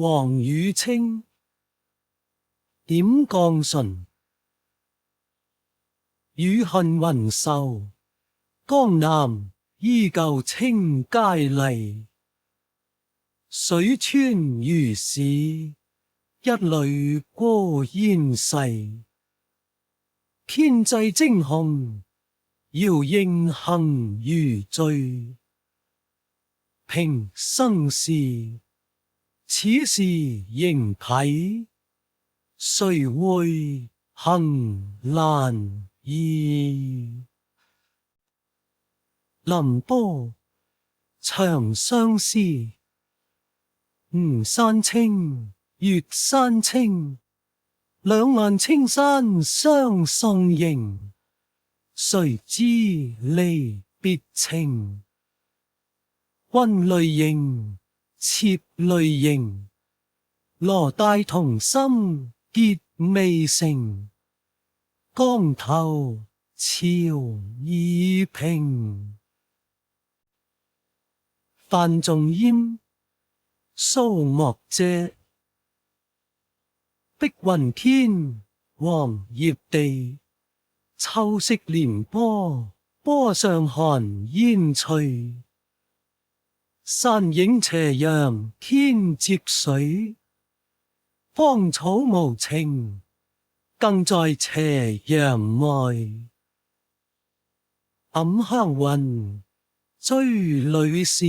黃雨清，點絳唇，雨恨雲秀，江南依舊清佳麗。水川如是，一淚過煙逝。編制精雄，遙映行如醉。平生事，此事仍啟，誰會閆難移。凌波，長相思。吳山青，月山青，兩岸青山相送迎。誰知離別情，君淚盈，妾淚盈。羅帶同心結未成，江頭潮已平。范仲淹，蘇幕遮。碧雲天，黃葉地，秋色連波，波上寒煙翠。山影斜陽天接水，芳草無情，更在斜陽外。暗香雲，追女士，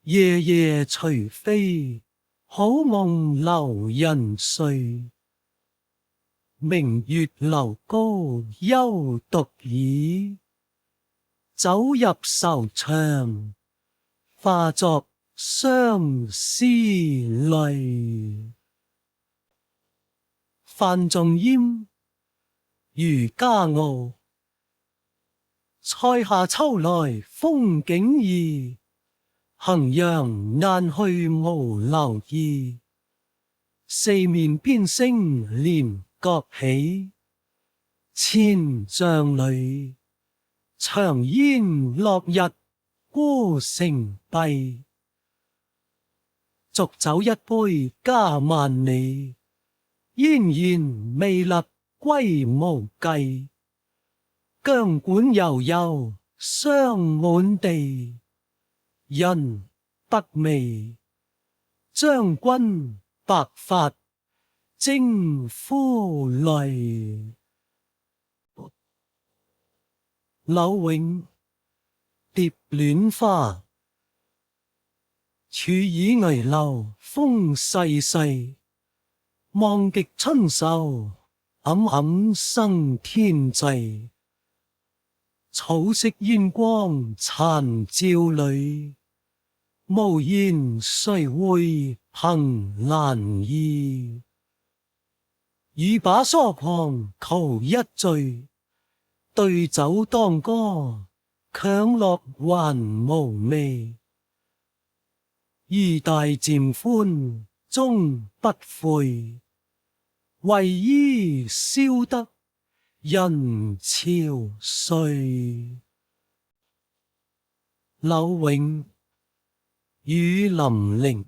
夜夜隨飛，好夢留人睡。明月樓高休獨倚，酒入愁腸，化作相思淚。范仲淹，漁家傲。塞下秋來風景異，衡陽雁去無留意。四面邊聲連角起，千丈裏，長煙落日孤城閉。濁酒一杯家萬里，燕然未勒歸無計。羌管悠悠霜滿地，人不媚，將軍白髮征夫淚。柳永，蝶戀花。處以危樓風細細，望極春愁，黯黯生天際。草色煙光殘照裏，無言誰會憑欄意。倚把疏狂徒一醉，對酒當歌，強樂還無味。衣帶漸寬終不悔，為伊消得人潮碎。柳永，雨霖鈴。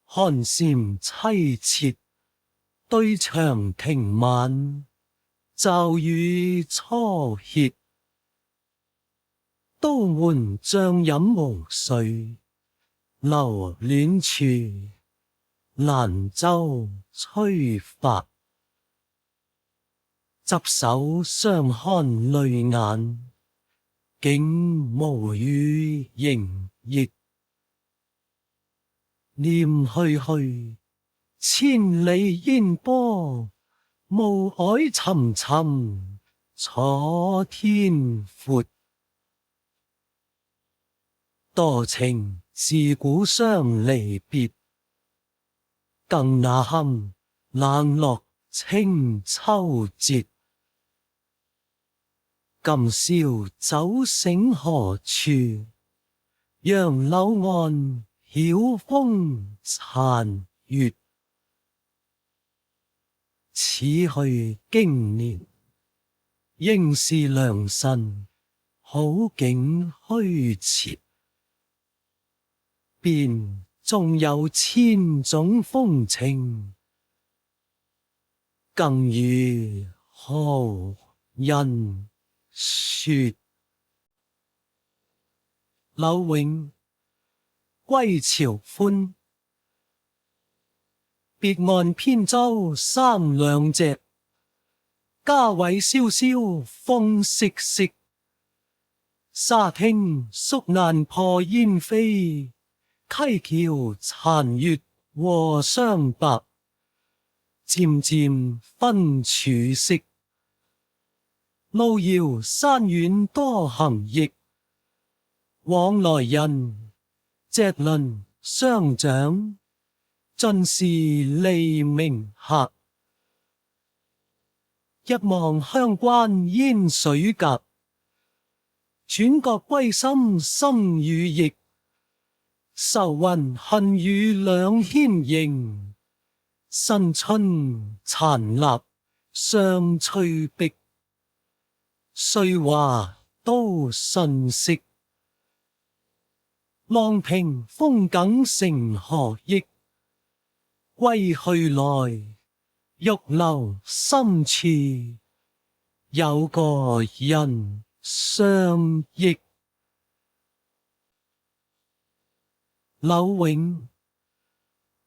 寒蟬凄切，對長亭晚，驟雨初歇。都門醬飲無緒，留戀處，蘭舟催發。執手相看淚眼，竟無語凝噎。念去去，千里煙波，暮靄沉沉，楚天闊。多情自古傷離別，更那堪冷落清秋節。今宵酒醒何處？楊柳岸，曉風殘月。此去經年，應是良辰好景虛設。邊縱有千種風情，更如何人說。柳永歸巢歡，別岸扁舟三兩隻，家委蕭蕭風瑟瑟。沙汀宿難破煙飛，溪橋殘月和霜白。漸漸分處色，路遙山遠多行役。往來人，隻輪相掌，盡是黎明客。一望鄉關煙水隔，轉覺歸心心與翼。愁雲恨雨兩牽營，新春殘臘相催逼。歲華都瞬息，浪平風梗成何益？歸去來，欲留心處，有個人相憶。柳永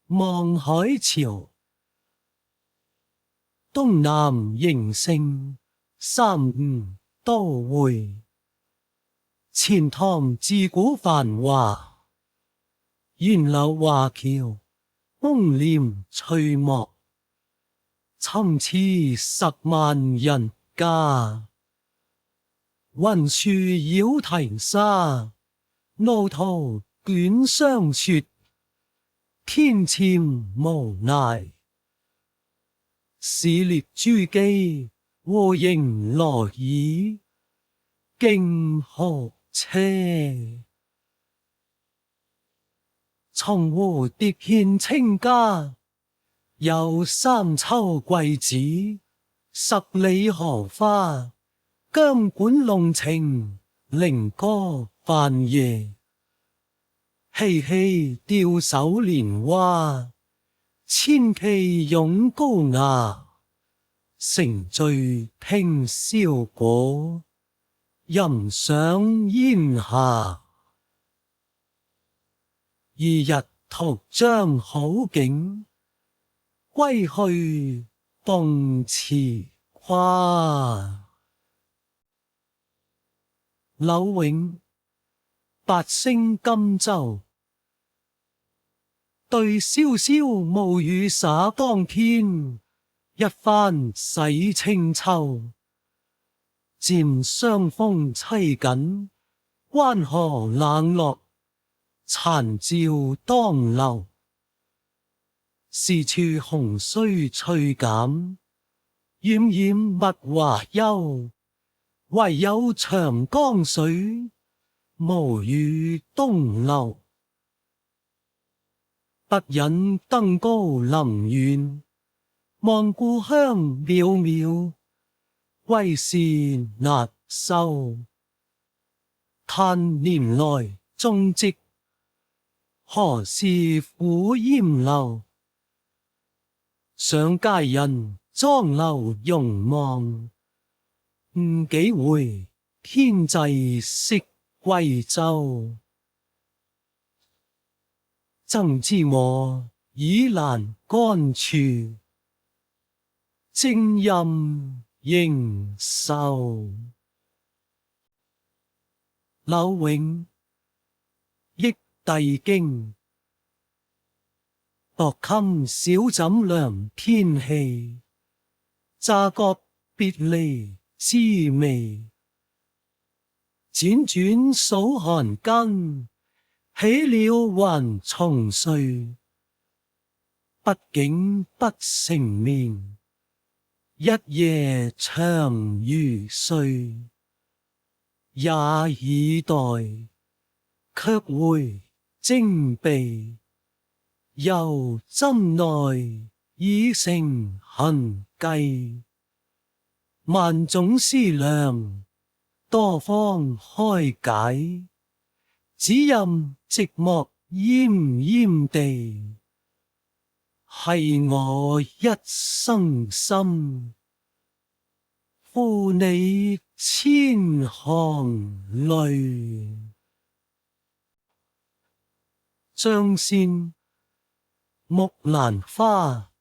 望海潮，東南形成三吳都會。錢塘自古繁華，沿柳華僑，夢簾翠幕。參差10萬人家，雲樹繞堤沙，路途卷霜雪。天塹無涯，市列珠璣，戶盈羅綺，競豪車。松湖疊獻清嘉，有三秋桂子，10里荷花。姜管弄晴，菱歌泛夜。嬉戲吊首蓮蛙，千騎擁高牙。乘醉聽簫鼓，吟賞煙霞。二日圖張好景，歸去動詞誇。柳永八聲甘州，對瀟瀟暮雨灑當天。一番洗清秋，漸霜風凄緊，關河冷落，殘照當流。是處紅衰翠減，奄奄物華休。唯有長江水，無語東流。不忍登高臨遠，望故鄉渺渺，歸時難收。嘆年來蹤跡，何事苦淹留。想佳人妝婁容望，誤幾回天際識歸舟。曾知我倚欄杆處，正吟仍愁。柳永憶帝京，獨衾小枕涼天氣。乍覺別離滋味，輾轉數寒更，起了還重睡。畢竟不成眠，一夜長如睡。也以待，卻回征備。又斟內已成痕跡，萬種思量，多方開解。只任寂寞奄奄地，係我一生心。負你千行淚。張先，木蘭花。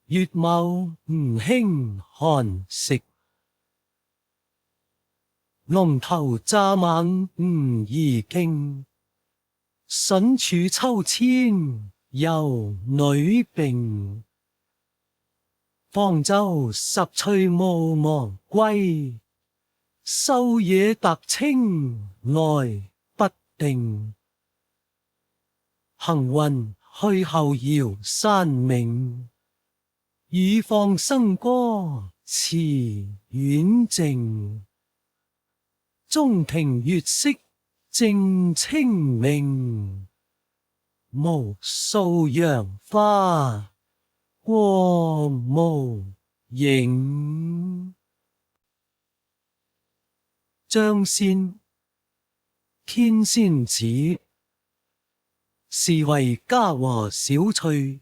月貌吳興寒食。龍頭蚱蜢吳兒傾。筍柱秋千遊女並。方舟十歲無忘歸。收野特清來不定。行雲去後遙山明。雨放笙歌池遠靜。中庭月色正清明。無數楊花過無影。張先，天仙子。是為家和小翠，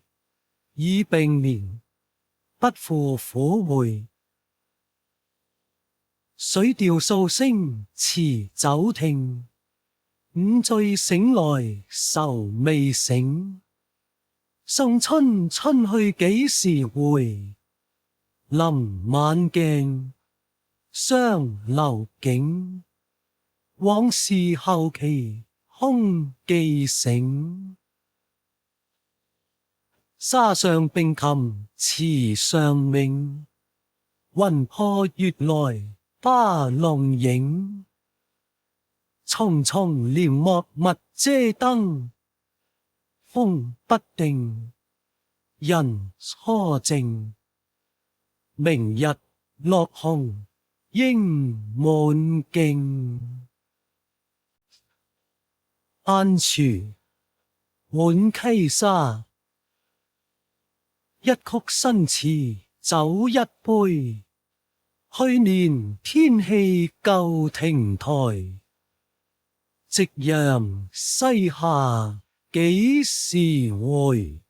已並年，不負苦會。水調素聲辭酒聽，午醉醒來愁未醒。送春春去幾時回？臨晚鏡，雙流景。往事後期空記醒。沙上並琴池上明。雲破月來巴龍影。重重簾幕密遮燈。風不定，人初靜。明日落紅櫻滿徑。晏廚，浣溪沙。一曲新詞酒一杯。去年天氣舊亭台。夕陽西下幾時回？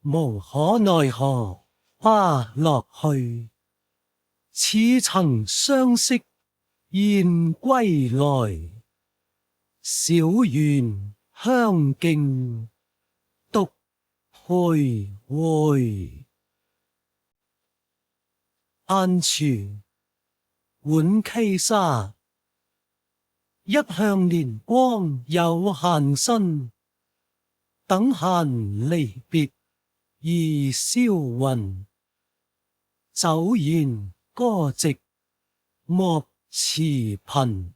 無可奈何花落去。似曾相識燕歸來。小園香徑獨徘徊。晏廚，浣溪沙。一向年光有限身。等閒離別易銷魂。酒言歌夕莫辭頻。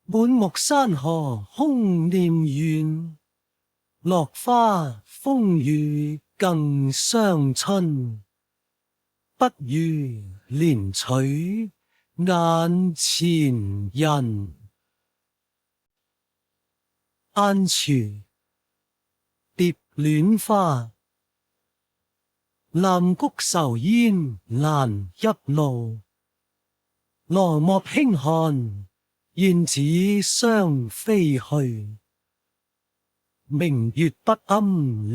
滿目山河空念遠。落花風雨更傷春。不如憐取眼前人。晏廚，蝶戀花。南谷愁煙難泣露。羅幕輕寒燕子雙飛去。明月不諳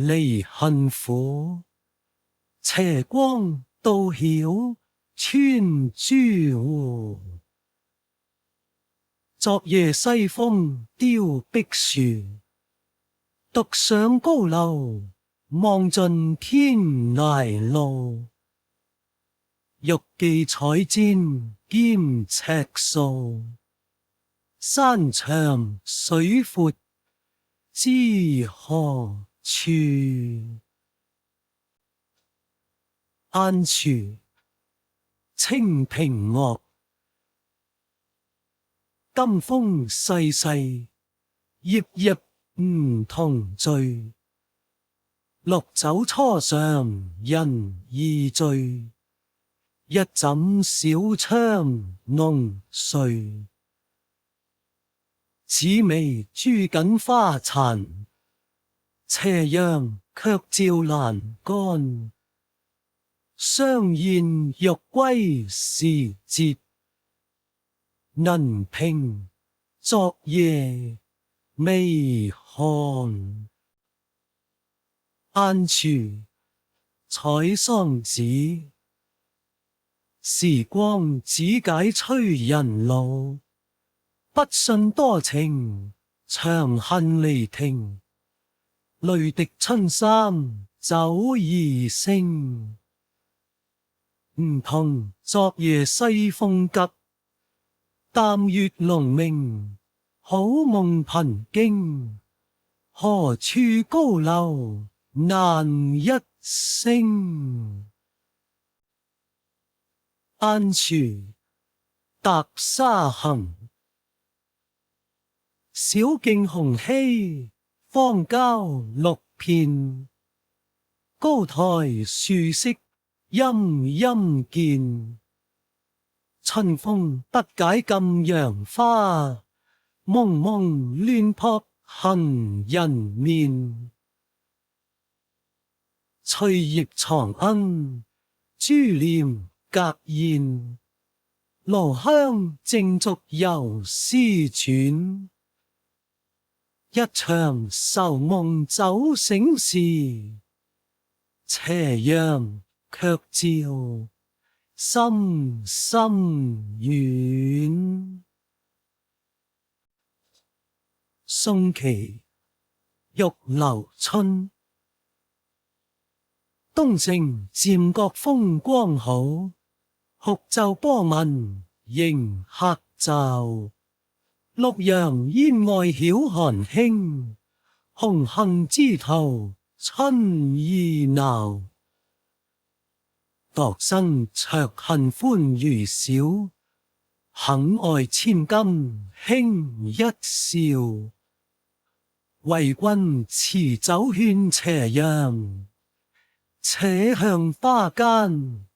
離恨苦。斜光到曉穿朱戶。昨夜西風凋碧樹。獨上高樓望盡天涯路。玉記彩簪兼尺素。山長水闊知何處？晏廚，清平樂。金風細細，葉葉梧桐醉。綠酒初嘗人已醉。一枕小窗濃睡。紫微珠緊花殘，斜陽卻照欄杆。相言欲歸時節，能平昨夜未寒。晏處采桑子，時光只解催人老。不信多情，長恨離亭。淚滴春衫酒兒聲。梧桐昨夜西風急，淡月籠明，好夢頻驚。何處高樓難一聲。晏處踏沙行，小徑紅稀，荒郊綠遍。高台樹色陰陰見。春風不解禁楊花，濛濛亂撲行人面。翠葉藏罌，珠簾隔硯。爐香正續遊絲轉。一場愁夢酒醒時，斜陽卻照深深遠。宋祁玉樓春。東城漸覺風光好，綠袖波紋迎客驟。綠楊煙外曉寒輕，紅杏枝頭春意鬧。獨生卓恨歡娛少，肯愛千金輕一笑。為君持酒勸斜陽，且向花間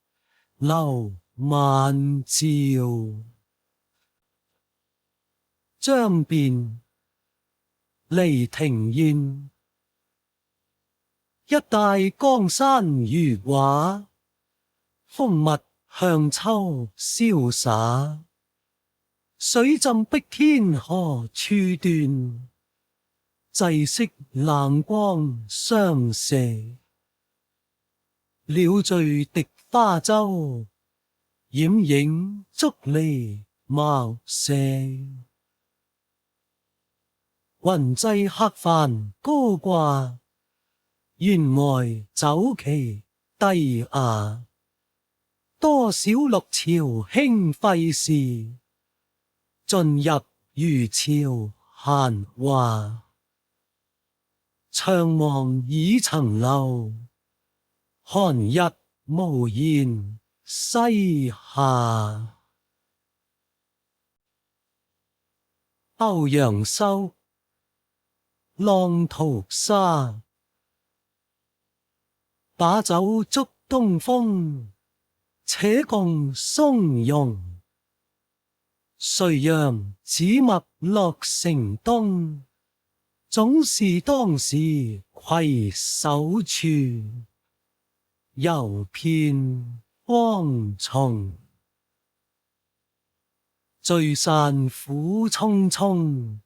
留晚照。將辨離亭宴，一帶江山如畫。風物向秋瀟灑，水浸碧天何處斷？際色冷光相射，鳥醉荻花洲，掩影竹籬茅舍。雲際客帆高掛，弦外酒旗低雅。多少六朝興廢事，盡入漁樵閒話。悵望已層樓，寒日無言西下。歐陽修浪淘沙，把酒祝東風，且共從容。誰讓紫陌樂城東，總是當時攜手處。遊遍荒叢，聚散苦匆匆，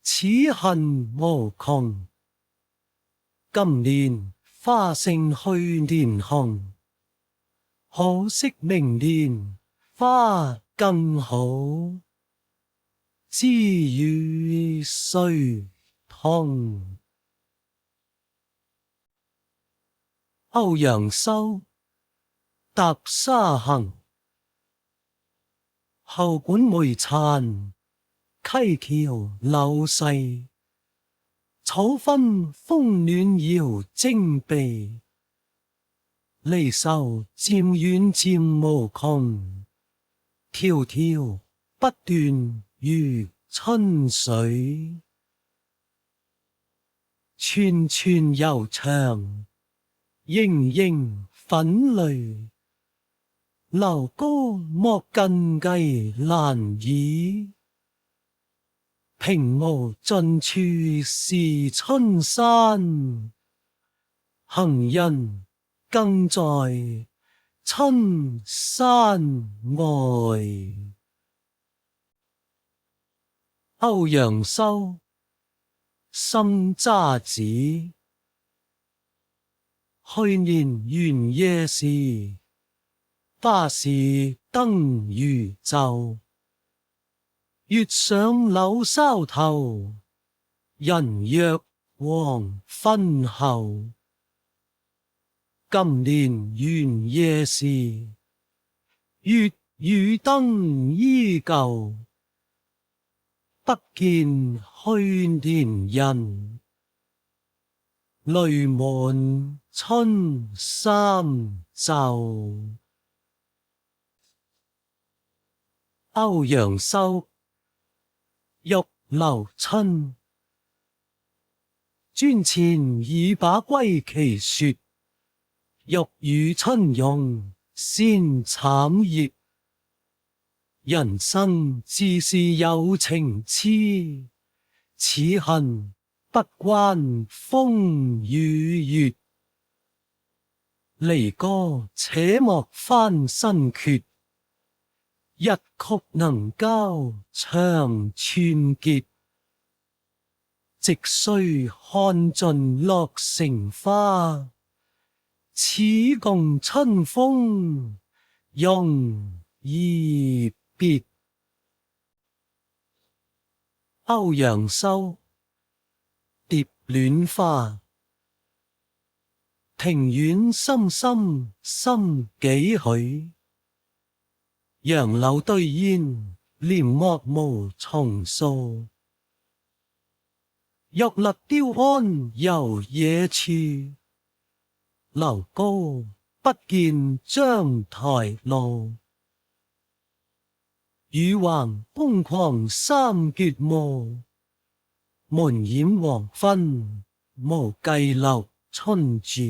此恨無窮。今年花勝去年紅，可惜明年花更好。知與誰同？歐陽修踏沙行，後館梅殘，溪橋柳細。草分風暖搖征鼻，離愁漸遠漸無窮。迢迢不斷如春水，串串悠長，盈盈粉淚。樓高莫近計難倚，平無盡處是春山。行人更在春山外。歐陽修，心揸子。去年元夜時，巴士燈如晝。月上柳梢頭，人約黃昏後。今年元夜時，月與燈依舊。不見去年人，淚滿春衫袖。歐陽修，玉樓春。磚前已把歸期說，欲與春容先慘熱。人生自是有情痴，此恨不關風與月。離歌且莫翻新闕，一曲能交長寸結。直須看盡落成花，始共春風容易別。歐陽修，蝶戀花。庭院深深深幾許，楊柳對煙，簾幕無重數。玉勒雕鞍遊野處，樓高不見章台路。雨橫空曠三月暮，門掩黃昏無計留春住。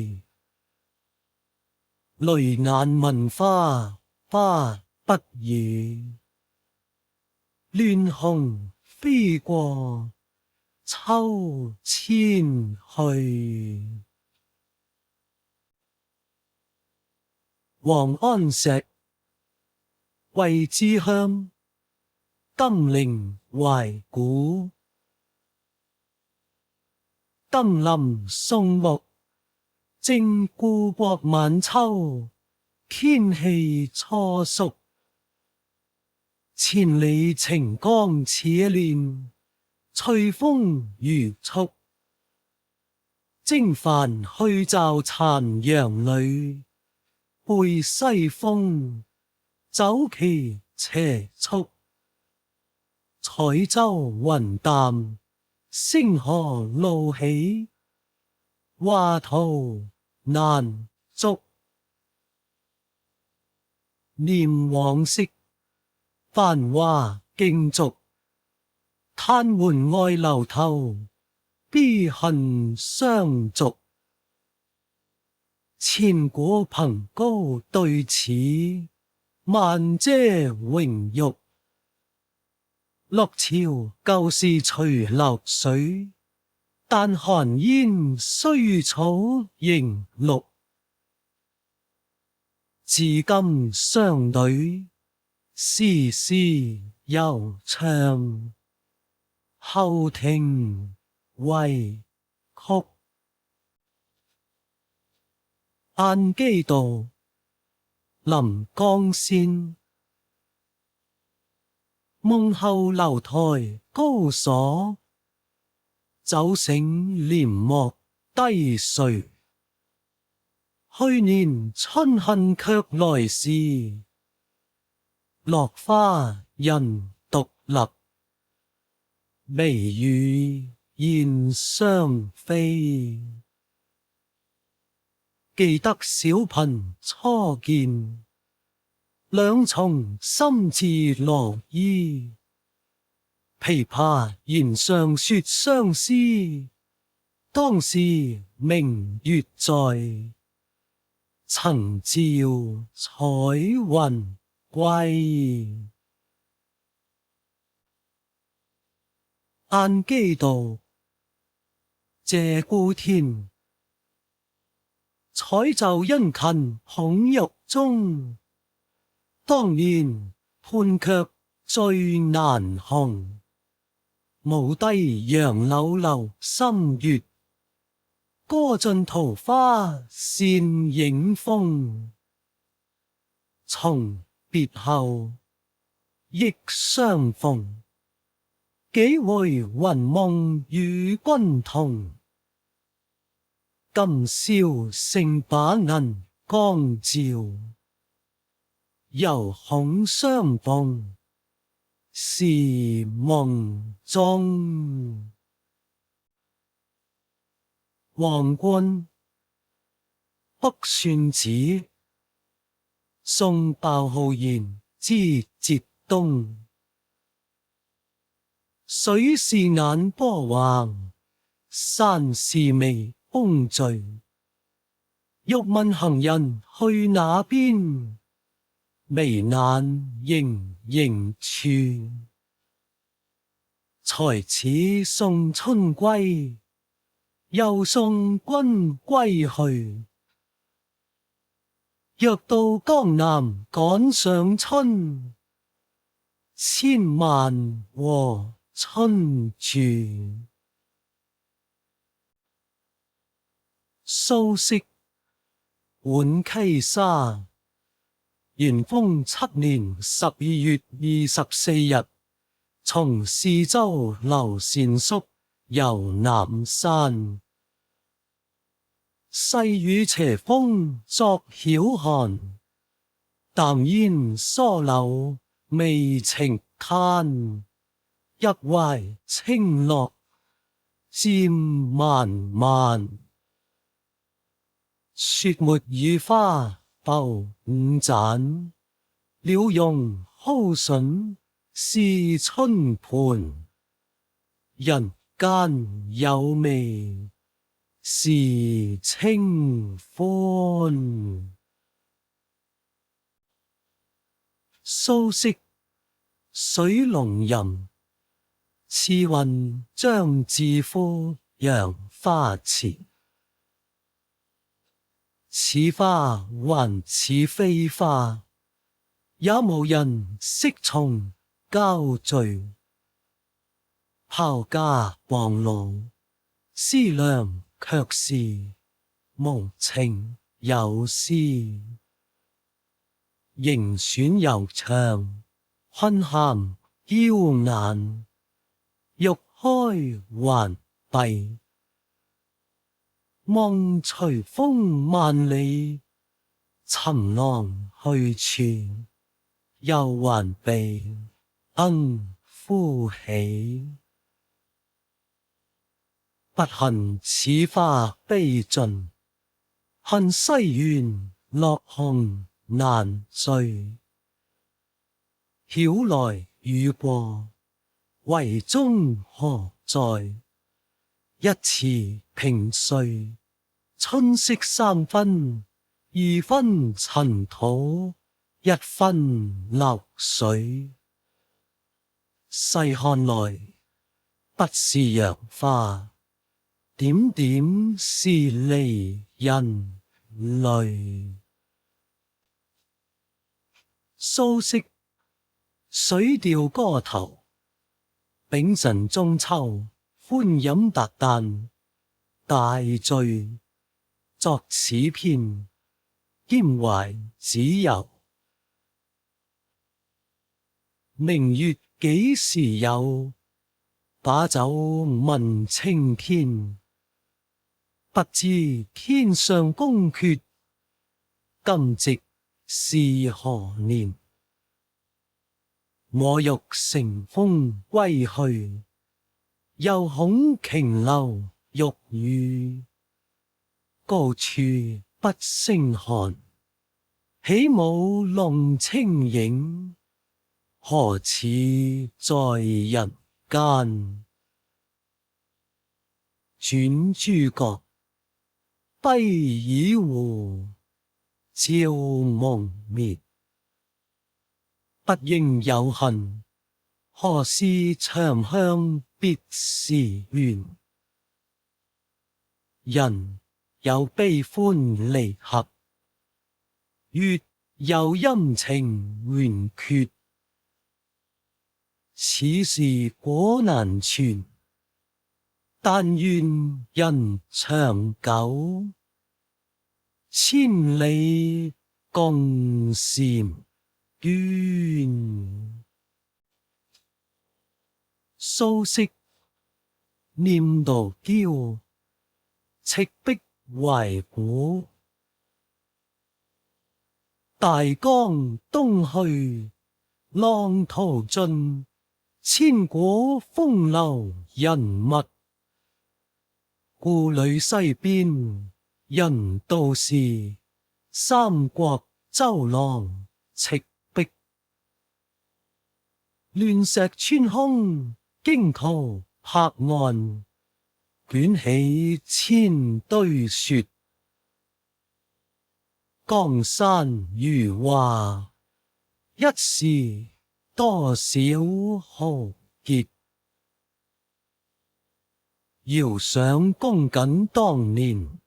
淚眼問花，花不語。亂紅飛過秋千去。王安石，桂枝香，金陵懷古。登臨宋穆，征故國晚秋，天氣初熟。千里晴江似練，翠峰如簇。征帆去驟殘陽裏，背西風，酒旗斜矗。彩洲雲淡，星河路起，畫圖難續。念往昔，繁華競逐。嘆換外樓頭，悲恨相續。千古憑高對峙，萬嗟榮辱。六朝舊事隨流水，但寒煙衰草仍綠。至今商隊，絲絲猶唱，後庭遺曲。晏幾道，臨江仙。夢後樓台高鎖，酒醒簾幕低垂。去年春恨卻來時，落花人獨立。微雨燕雙飛，記得小頻初見。兩重心字羅衣，琵琶弦上說相思。當時明月在，曾照彩雲歸。晏幾道，鷓鴣天。彩袖殷勤捧玉中，當年盼卻最難紅。無帝楊柳樓心月，歌盡桃花扇影風。從別後，憶相逢，幾回魂夢與君同。今宵剩把銀光照，猶恐相逢是夢中。黃冠，北算子，送鮑浩然之節東。水是眼波橫，山是眉峰聚。欲問行人去那邊，眉難仍仍處。才似送春歸，又送君歸去。若到江南趕上春，千萬和春住。蘇軾，浣溪沙。元豐7年12月24日，從事州留善宿遊南山。細雨斜風作曉寒，淡煙疏柳未晴灘。入懷清樂漸漫漫，雪沒雨花浮五盞。鳥茸蒿筍是春盤，人間有味是清歡。蘇軾，水龍吟。次運將至乎楊花池，此花還似非花，也無人識從郊聚。拋家傍老，思量卻是無情有詩。迎選悠長，困涵嬌顏。欲開還閉，望隨風萬里。尋浪去處，又還被鶯呼起。不恨此花悲盡，恨西園落紅難追。曉來雨過，圍中何在？一池萍水，春色三分，二分塵土，一分流水。細看來，不是楊花，點點是離人淚。蘇軾，水調歌頭。丙辰中秋，歡飲達旦，大醉。作此篇，兼懷子由。明月幾時有？把酒問青天。不知天上宮闕，今夕是何年？我欲乘風歸去，又恐瓊樓玉宇。高處不勝寒，起舞弄清影，何似在人間？轉朱閣，閉倚戶，照夢滅。不應有恨，何事長向別時圓？人有悲歡離合，月有陰晴圓缺。此此事果難全，但願人長久，千里共嬋娟。蘇軾念道嬌，赤壁懷古。大江東去，浪淘盡，千古風流人物。故壘西邊人道是，三國周郎赤壁。亂石穿空，驚濤拍岸，捲起千堆雪。江山如畫，一時多少豪傑。遙想公瑾當年，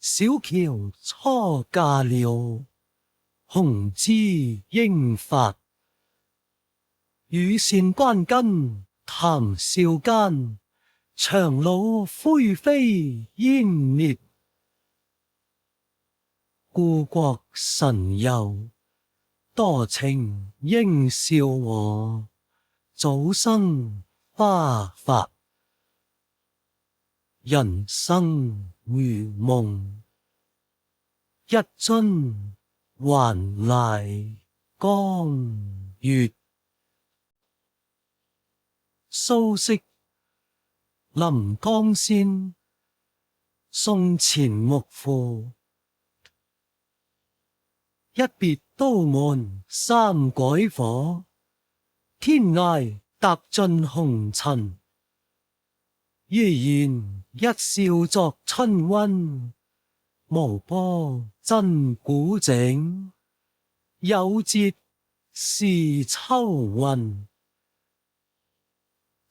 小喬初嫁了，雄姿英發。羽扇綸巾，談笑間，檣櫓灰飛煙滅。故國神遊，多情應笑我，早生華髮。人生如夢，一樽還酹江月。蘇軾臨江仙，送錢穆父。一別都門三改火，天涯踏盡紅塵。依然一笑作春溫，無波真古井。有節是秋雲，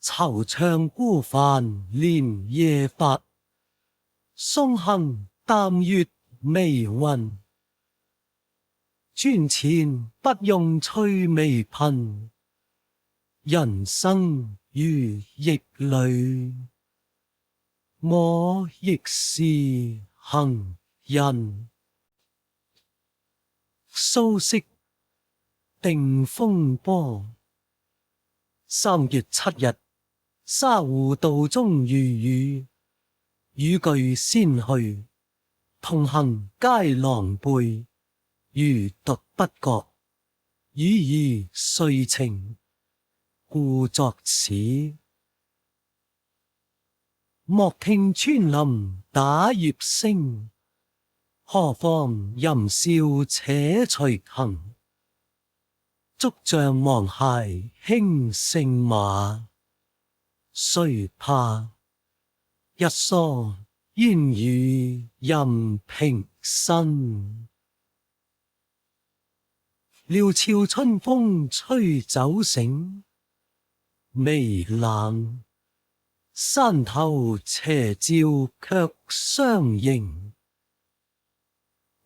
惆悵孤帆連夜發。松行淡月微雲，樽前不用趣味貧。人生如逆旅，我亦是行人。蘇軾定風波。3月7日，沙湖道中遇雨，雨具先去，同行皆狼狽。余獨不覺，雨兒遂晴，故作此。莫聽穿林打葉聲，何妨吟嘯且隨行。竹杖芒鞋輕勝馬，誰怕？一蓑煙雨任平生。料峭春風吹酒醒，微冷，山頭斜照卻相迎。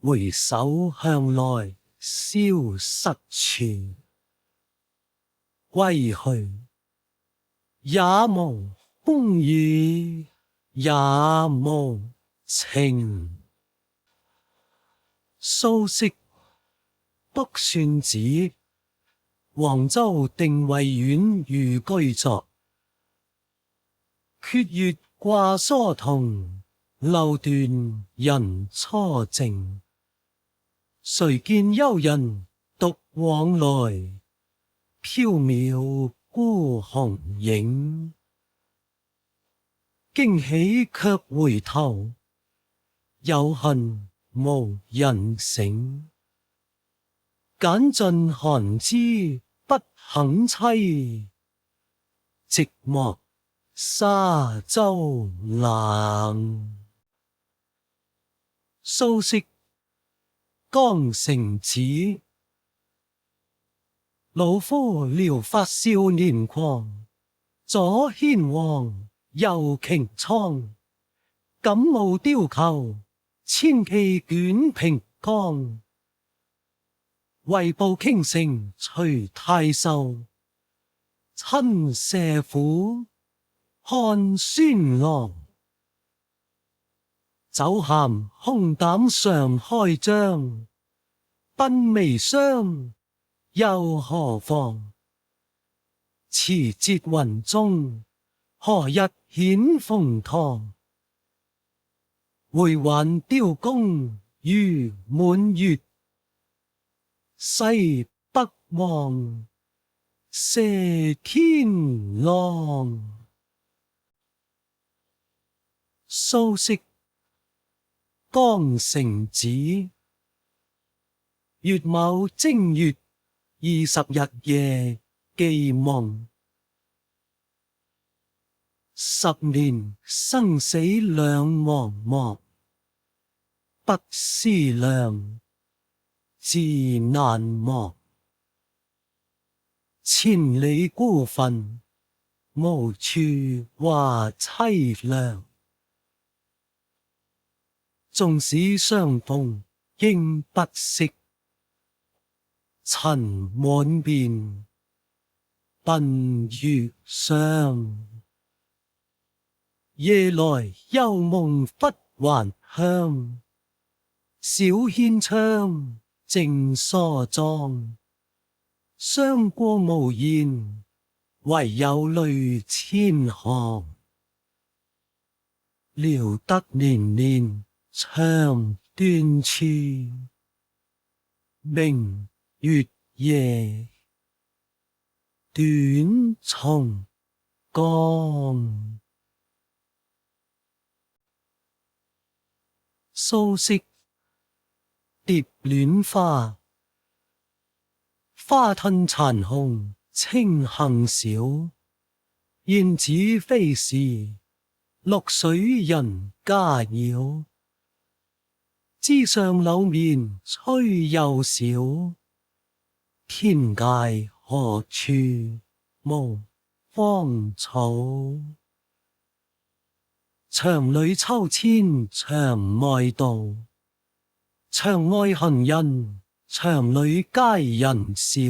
回首向來蕭瑟處，歸去，也無風雨也無晴。蘇軾卜算子，黃州定慧院寓居作。缺月掛疏桐，漏斷人初靜。誰見幽人獨往來，縹緲孤鴻影。驚喜卻回頭，有恨無人省。揀盡寒枝不肯棲，寂寞沙洲冷。蘇軾江城子。老夫聊發少年狂，左牽黃，右擎蒼。感冒貂裘，千騎捲平江。為報傾城隨太守，親射虎，看孫郎。酒酣空膽常開張，鬢微霜，又何妨？持節雲中，何日顯鳳堂？回環雕弓如滿月，西北望，射天狼。蘇軾江城子。乙卯正月20日夜寄夢。10年生死兩茫茫，不思量，自難忘。千里孤墳，無處話淒涼。縱使相逢應不識，塵滿面，鬢如霜。夜來幽夢忽還鄉，小軒窗，靜疏妝。相過無言，唯有淚千行。料得年年腸斷處，明月夜，短松岡。蘇軾蝶戀花。花褪殘紅青杏少，燕子飛時，綠水人家繞。枝上柳面吹又少，天涯何處無芳草。牆裏秋千牆外道，牆外行人牆裏皆人笑。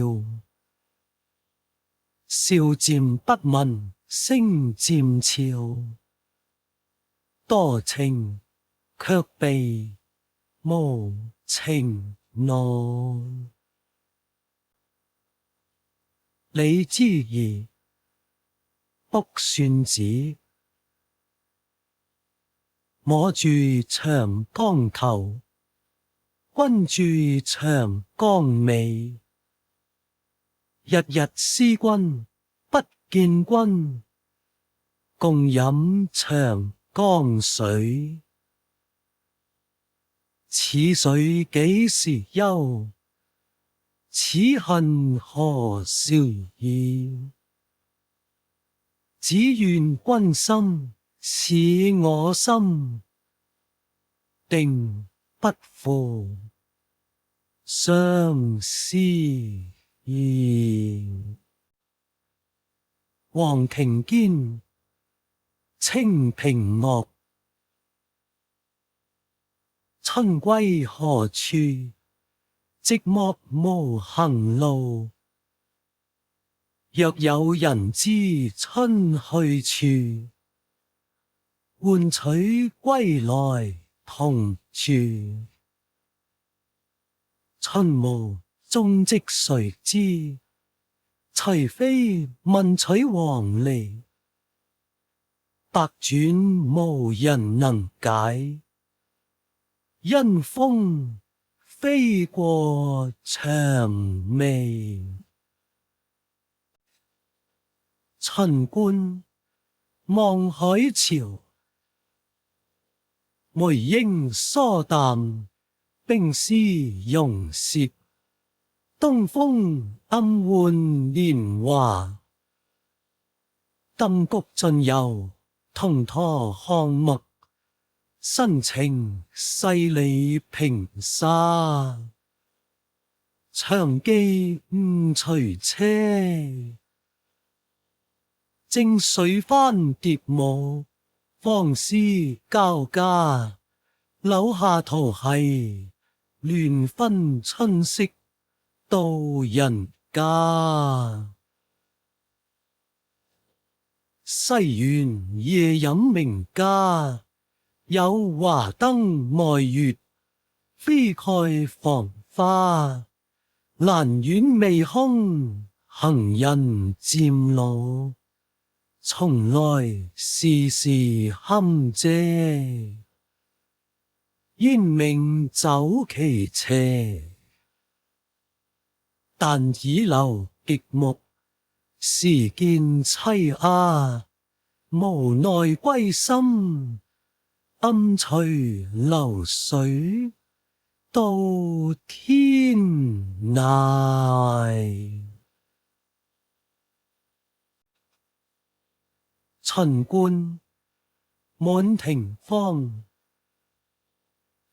笑漸不聞聲漸悄，多情卻被無情惱。李之儀卜算子。我住長江頭，君住長江尾。日日思君不見君，共飲長江水。此水幾時休？此恨何時了？只願君心似我心，定不負相思意。黃庭堅、清平樂。春歸何處？寂寞無行路。若有人知春去處，喚取歸來同住。春無蹤跡誰知？除非問取黃鸝。百轉無人能解，因風飛過薔薇。秦觀望海潮，梅英疏淡，冰絲溶涉。東風暗換年華，金谷盡遊，銅駝看墨。新情細理平沙，長記誤隨車。正水翻蝶舞，芳絲交加。柳下圖係，亂分春色到人家。西園夜飲名家，有華燈外月，飛蓋房花。蘭苑未空，行人漸老，從來時時堪遮。煙明酒旗斜，但倚樓極目，時見凄鴉。無奈歸心，暗隨流水到天涯。秦觀滿庭芳，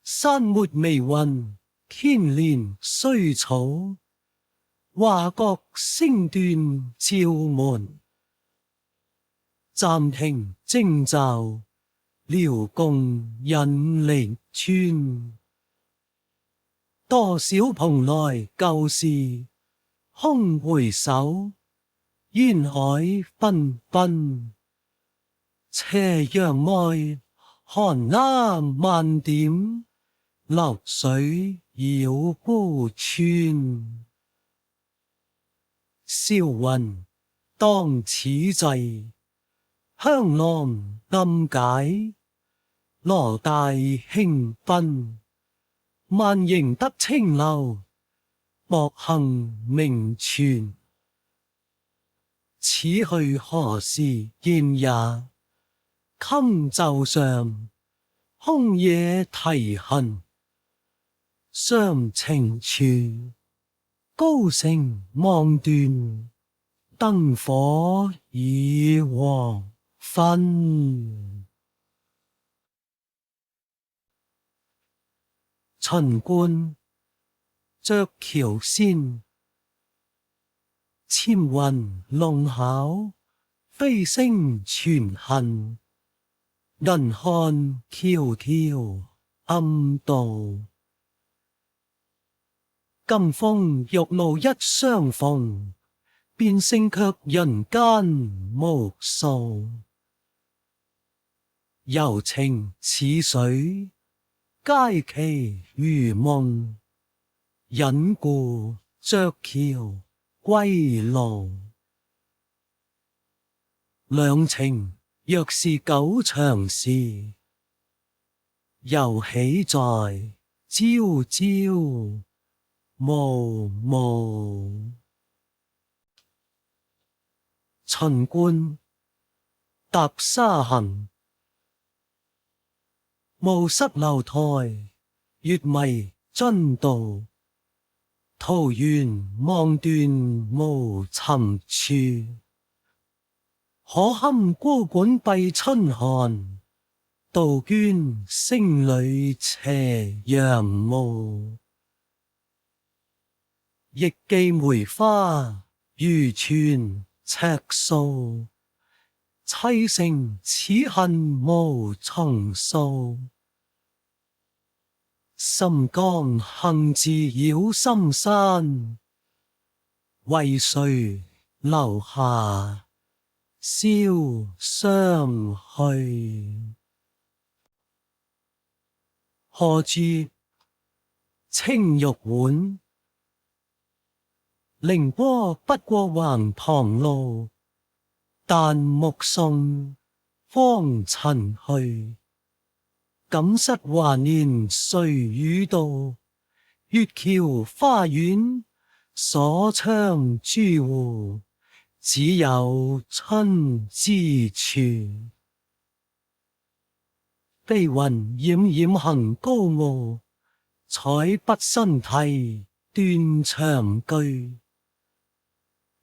山沒微雲，天連衰草。華閣聲斷照門，暫停徵驟，遼共引力川。多少蓬萊舊事，空回首，煙海紛紛。斜陽外，寒鴉漫點，流水繞孤村。少雲當此際，香囊暗解，羅帶輕奔。萬仍得清流，薄幸名存。此去何時見也？襟袖上，空野啼痕。傷情處，高城望斷，燈火已黃昏。秦觀鵲橋仙，纖雲弄巧，飛星傳恨。銀漢迢迢暗度，金風玉露一相逢，變性卻人間無數。柔情似水，佳期如夢，隱故鵲橋歸路。兩情若是久長時，猶喜在朝朝暮暮。秦觀踏沙行，暮失樓台，月迷津道。桃源望斷無尋處，可堪孤館閉春寒。杜鵑聲裏斜陽暮，亦寄梅花如泉赤素。棲城此恨無從訴，心江行自繞深山。為誰留下瀟湘去？何住青玉碗，凌波不過橫塘路。但目送芳塵去，感失華年誰與度？月橋花院，鎖窗朱戶，只有春之處。飛雲掩掩行高傲，彩筆新題斷腸句。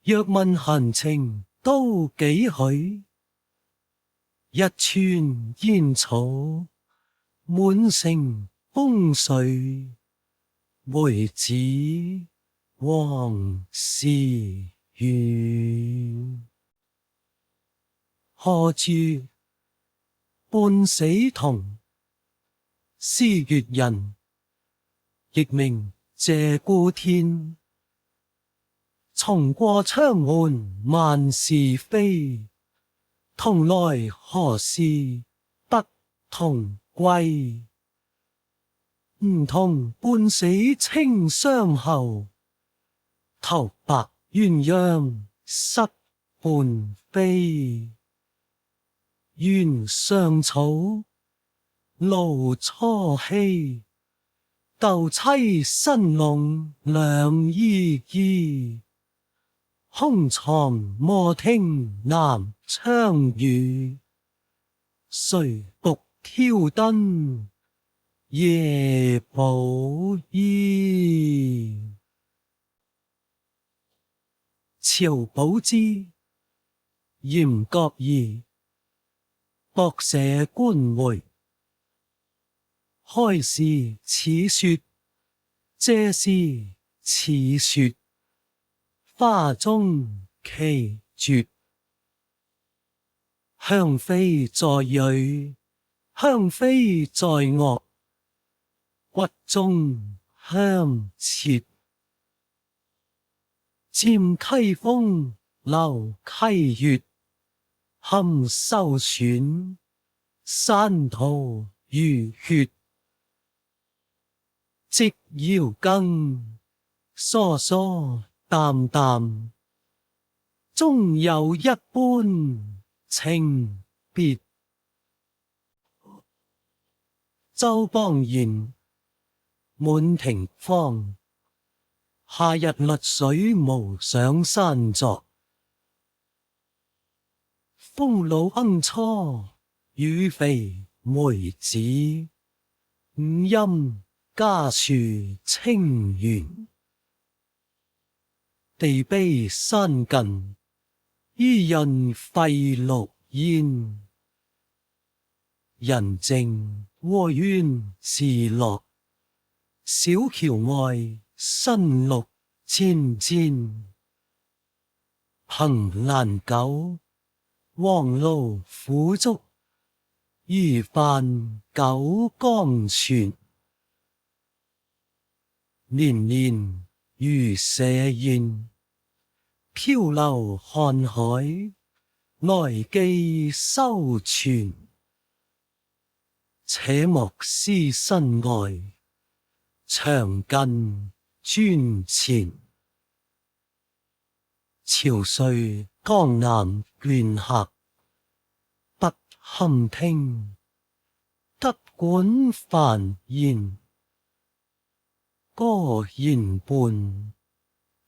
若問閒情都幾許？一村煙草，滿城風水。梅子往事遠，何處半死桐？思越人，亦名謝孤天。重過窗門萬事非，同來何事不同歸？梧桐半死清霜後，頭白鴛鴦失伴飛。原上草，露初晞。舊棲新籠兩依依。空床莫聽南窗雨，誰獨挑燈夜補衣。曹寶之，鹽國儀。博舍觀回，開時似雪，謝時似雪。花中奇絕，香非在蕊，香非在萼，骨中香切。佔溪風，流溪月，堪受損，山途如血。夕遙更，疏疏淡淡，終有一般情別。周邦彥，滿庭芳。夏日綠水無上山作，風露鶯初，雨肥梅子。五陰家樹清圓，地卑山近，依潤廢綠煙。人靜窩淵自樂，小橋外新綠濺濺。憑欄久，黃鷺撫竹，漁帆九江船。年年如舍宴，漂流看海，來寄收存。且莫思身外，長近尊前。潮歲江南倦客，不堪聽，急管繁言。歌言伴，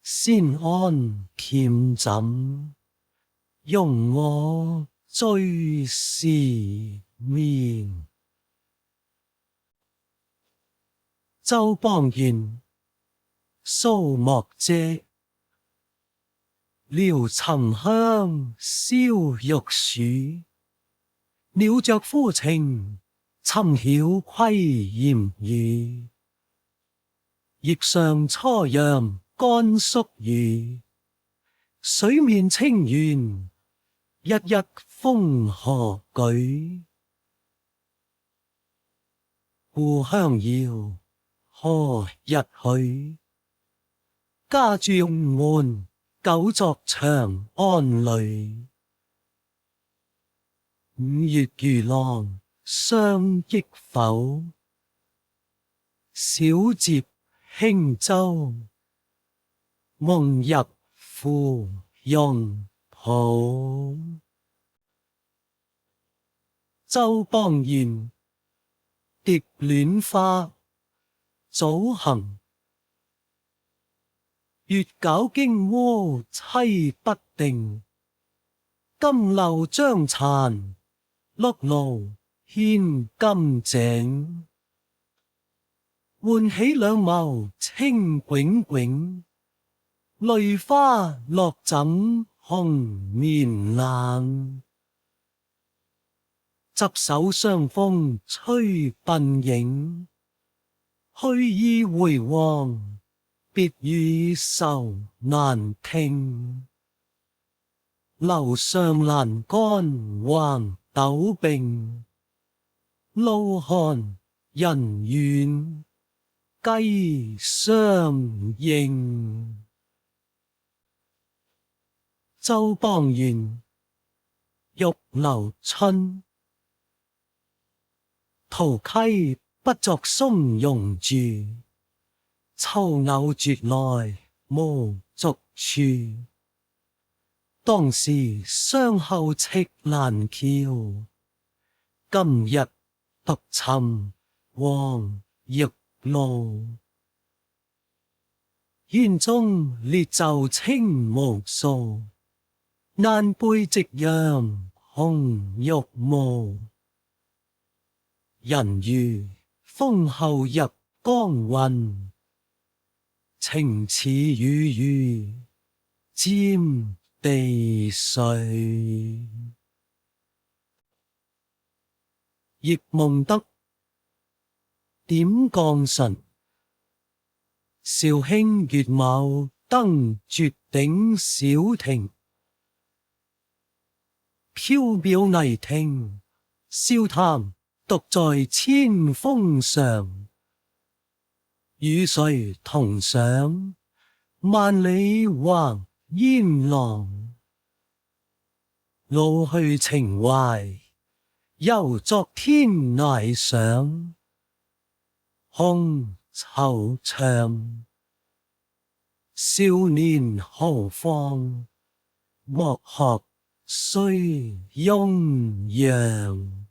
先安屉枕，容我追思眠。周邦彥，蘇幕遮。撩沉香燒玉鼠，鳥雀呼情，侵曉窺簷語。葉上初陽肝宿雨，水面清圓，一一風何舉。故鄉遙，何日去？家住吳門，久作長安裏。五月漁郎相憶否？小接輕舟，夢入芙蓉浦。周邦彥，蝶戀花，早行。月皎經窩棲不定，金漏張殘，轆轤牽金井。喚起兩眸清炯炯，淚花落枕紅棉冷。執手相逢吹鬢影，虛意回望，別語愁難聽。樓上欄杆橫斗並，露寒人怨雞相應。周邦彥，玉樓春。桃溪不作松茸住，秋藕絕來無續處。當時相候赤鸞橋，今日獨尋黃玉路。園中列袖青無數，難背夕陽紅玉霧。人如風後入江雲，情似雨雨沾地水。葉夢得點絳唇，紹興月牡登絕頂小亭。縹緲霓亭笑談，獨在千峰上。與誰同賞萬里橫煙浪？老去情懷猶昨天涯上，空惆悵。少年何況莫學須雍楊。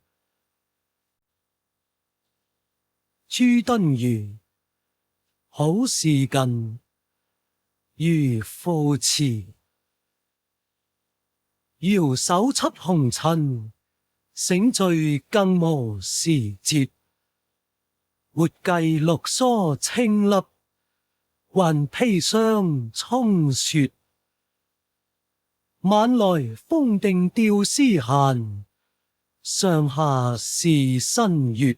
朱敦儒好事近，如負遲。遙首出紅塵，醒醉更無時節。活計綠蓑青笠，還披霜充雪。晚來風定吊絲閒，上下是新月。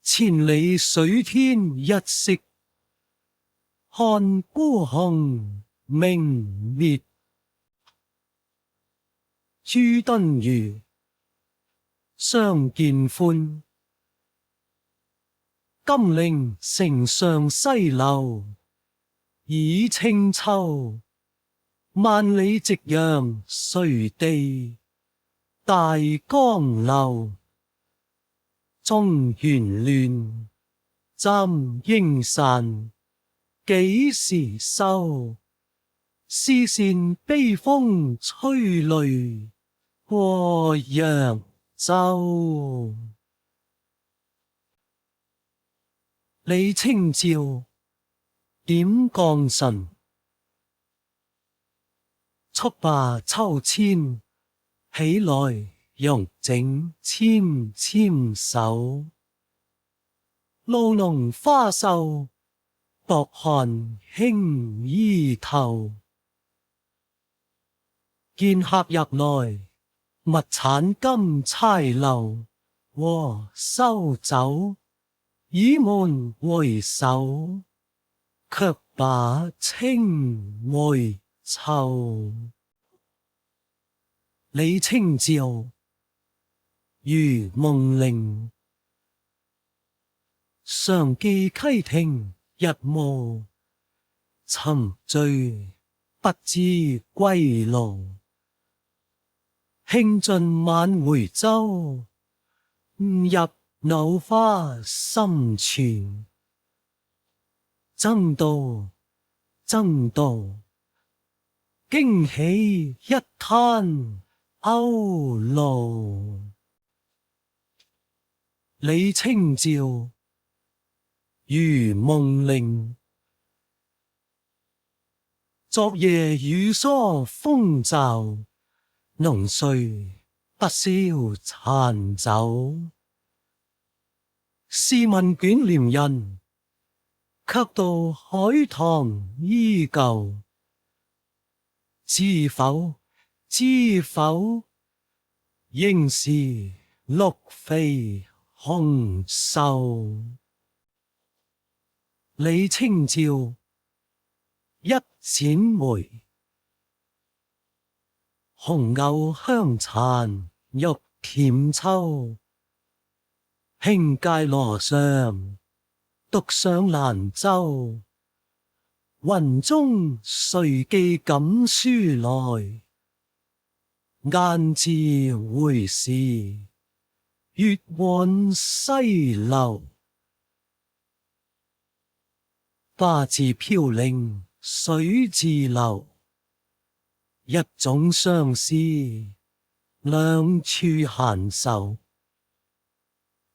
千里水天一色，看孤鴻明滅。朱敦儒相見歡，金陵城上西樓已清秋。萬里夕陽垂地大江流。中原亂，簪纓傘幾時收？絲線悲風吹淚過揚州。李清照點絳唇，速罷秋千，起來欲整纖纖手。露濃花瘦，薄寒輕衣透。見客入來，勿產金釵樓。和收酒，倚門回首，卻把青梅嗅。李清照如夢令，常記溪亭日暮，沉醉不知歸路。興盡晚回舟，誤入藕花深泉。爭渡，爭渡，驚起一灘鷗鷺。李清照如夢令，昨夜雨疏風驟，濃睡不消殘酒。試問卷簾人，卻道海棠依舊。知否，知否，應是綠肥紅瘦。李清照一剪梅，紅藕香殘玉簟秋。輕介羅裳，獨上蘭舟。雲中誰寄錦書來？雁字回時，月往西流。花自飄零，水自流。一種相思，兩處閒愁。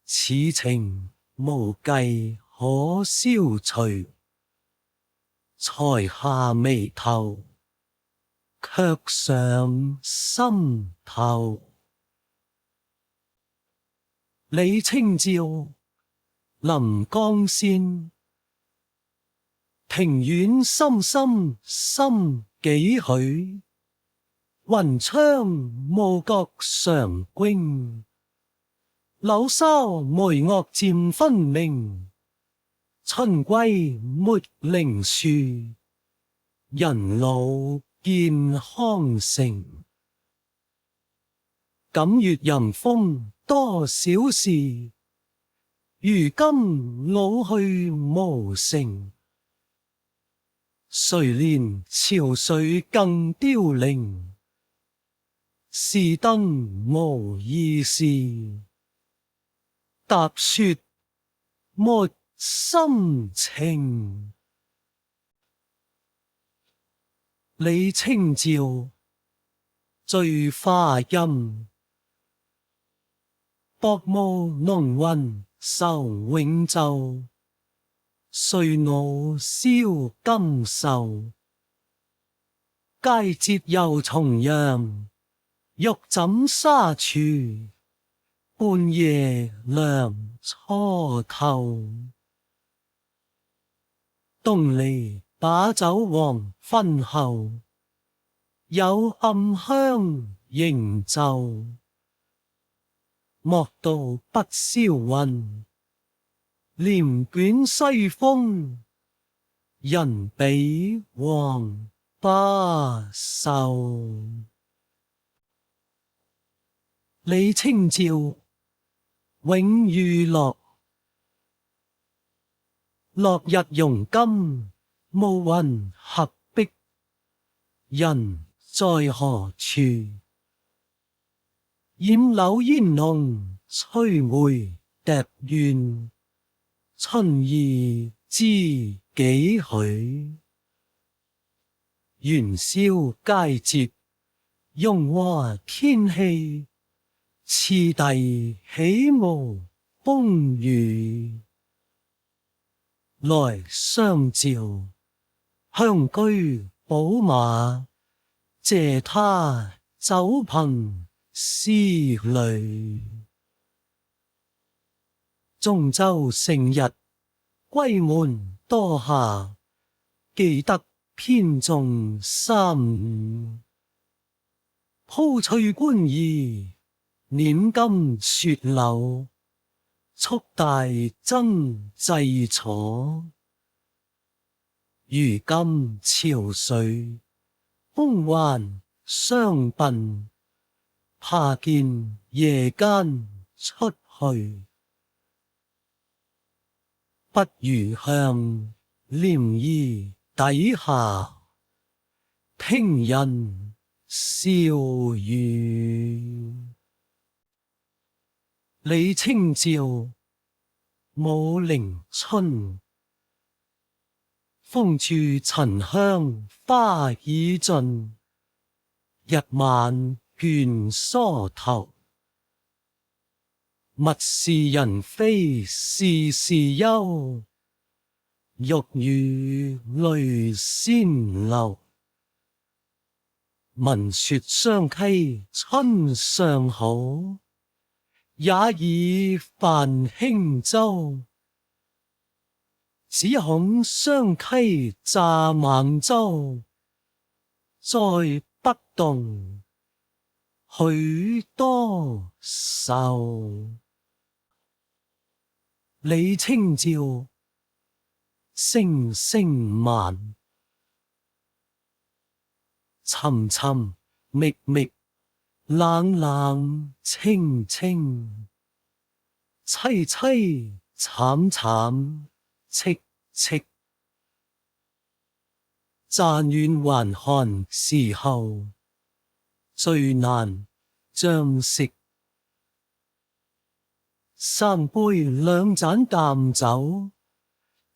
此情無計可消除，才下眉頭，卻上心頭。李清照臨江仙，庭院深深深幾許，雲窗暮覺常歸。柳梢眉岳漸分明，春歸沒齡樹，人老健康成。感月吟風多少事，如今老去無成。誰憐潮水更凋零，士登無意事。踏雪沒心情。李清照醉花陰，薄暮濃雲愁永晝。歲老燒金獸，佳節又重陽，欲枕沙廚，半夜涼初透。東籬把酒黃昏後，有暗香盈袖。莫道不銷魂，簾捲西風，人比黃花瘦。李清照永遇樂，落日融金，暮雲合璧。人在何處？染柳煙濃，吹梅笛怨。春意知幾許？元宵佳節，容和天氣。次第豈無風雨？來相照，鄉居寶馬，謝他酒憑絲縷。中州成日歸門多下，記得編誦三五。鋪翠觀儀，捻金雪柳，束帶真際楚。如今潮水空還相笨，怕見夜間出去。不如向漣漪底下，聽人笑語。李清照武陵春，風住沉香花已盡，日晚倦梳頭。物是人非事事休，欲語淚先流。聞說雙溪春尚好，也已泛輕舟。只恐雙溪舴猛舟，載不動許多愁。李清照聲聲慢，尋尋覓覓，冷冷清清。淒淒慘慘戚戚，乍暖還寒時候，最難將息。三杯兩盞淡酒，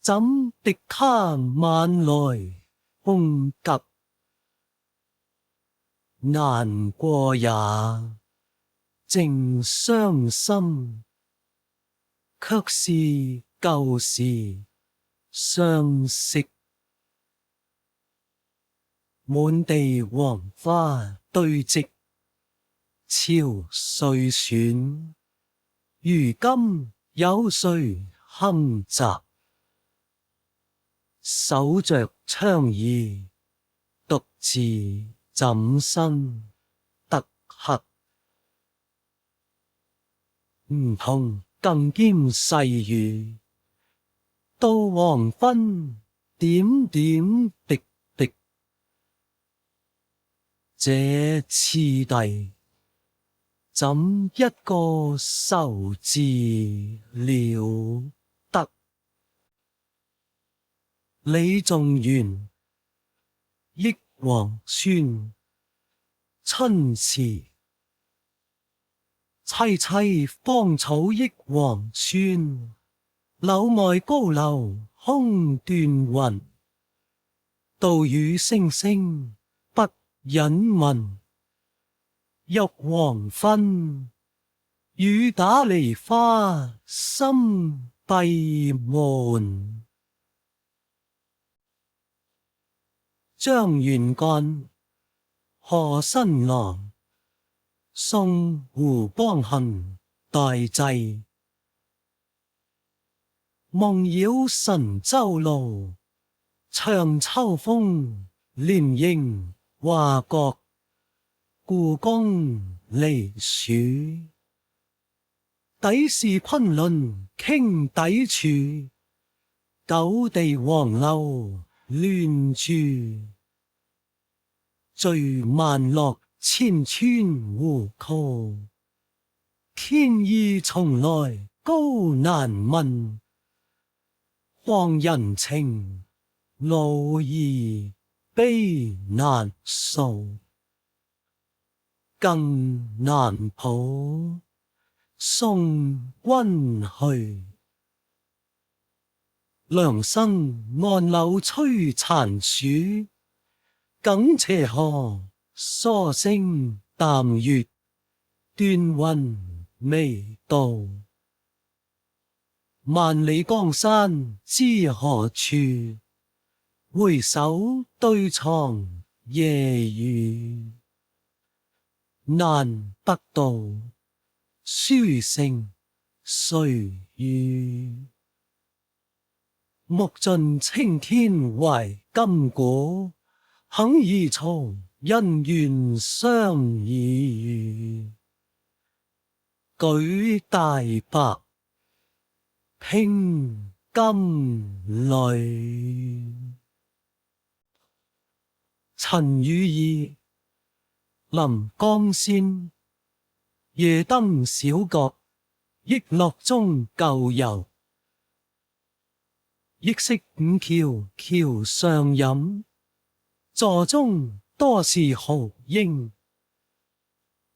怎敵他晚來空急。難過也，正傷心，卻是舊時相識。滿地黃花堆積，憔悴損，如今有誰堪摘？守着窗兒，獨自怎生得黑？梧桐更兼細雨，到黃昏點點滴滴。這次第，怎一個愁字了得？李仲元憶王孫，春詞。萋萋芳草憶王孫，柳外高樓空斷雲。道雨聲聲不忍聞，欲黃昏，雨打梨花深閉門。張元幹，賀新郎，送胡邦行大祭。夢繞神州路，長秋風連營華閣。故宮離暑，底是昆崙傾砥柱。九地黃樓亂駐，序萬樂千川湖曲。天意從來高難問，況人情路易悲難訴。更難抱，送君去。梁生岸柳吹殘暑，耿斜河疏聲淡月，斷雲未到。萬里江山知何處？回首對床夜雨。難得到，書成誰與？目盡青天懷今古，肯疑曹恩怨相已遇。舉大白，拼金縷。陳與義，臨江仙。夜登小閣，憶樂中舊遊。憶昔五橋橋上飲，座中多是豪英。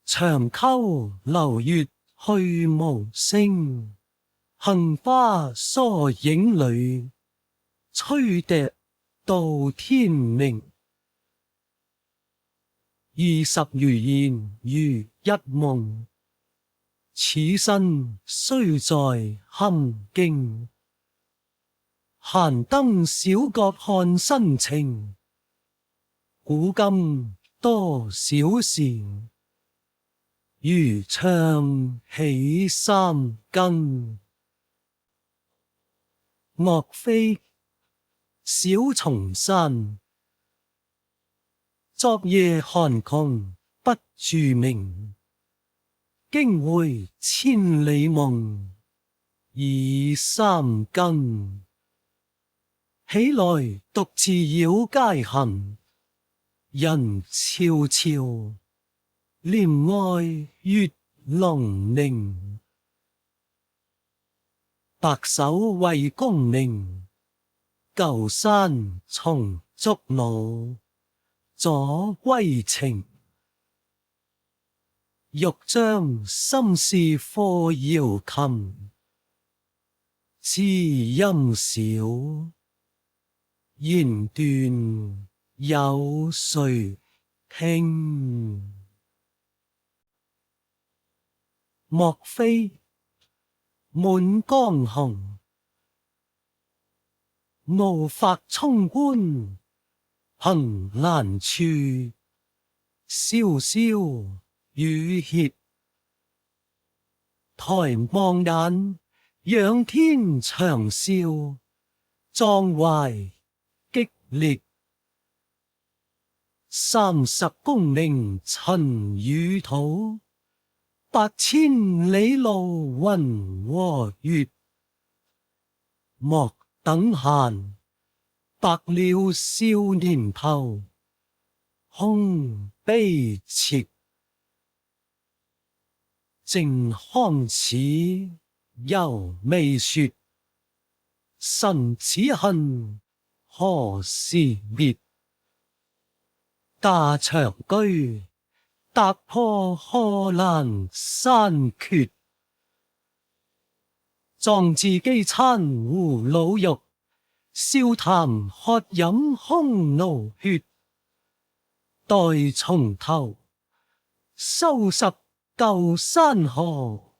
長溝流月去無聲，杏花疏影裏，吹笛到天明。20餘言如一夢，此身須在堪驚。閒登小閣看新情，古今多少事，漁唱起三更。岳飛，小松山。昨夜寒窮不住鳴，驚會千里夢，已三更。起來獨自繞街行，人悄悄，簾外月濃凝。白首為功名，舊山重築路，阻歸程。欲將心事課瑤琴，知音少，弦斷有誰聽？莫非滿江紅，怒髮衝冠憑欄處，蕭蕭雨歇。抬望眼，仰天長嘯，壯懷激烈。30功名塵與土，百千里路雲和月。莫等閒，白了少年頭，空悲切。靖康恥，猶未雪。臣此恨，何時滅？架長車，踏破賀蘭山缺。壯志飢餐胡虜肉，笑談渴飲匈奴血。待從頭，收拾舊山河，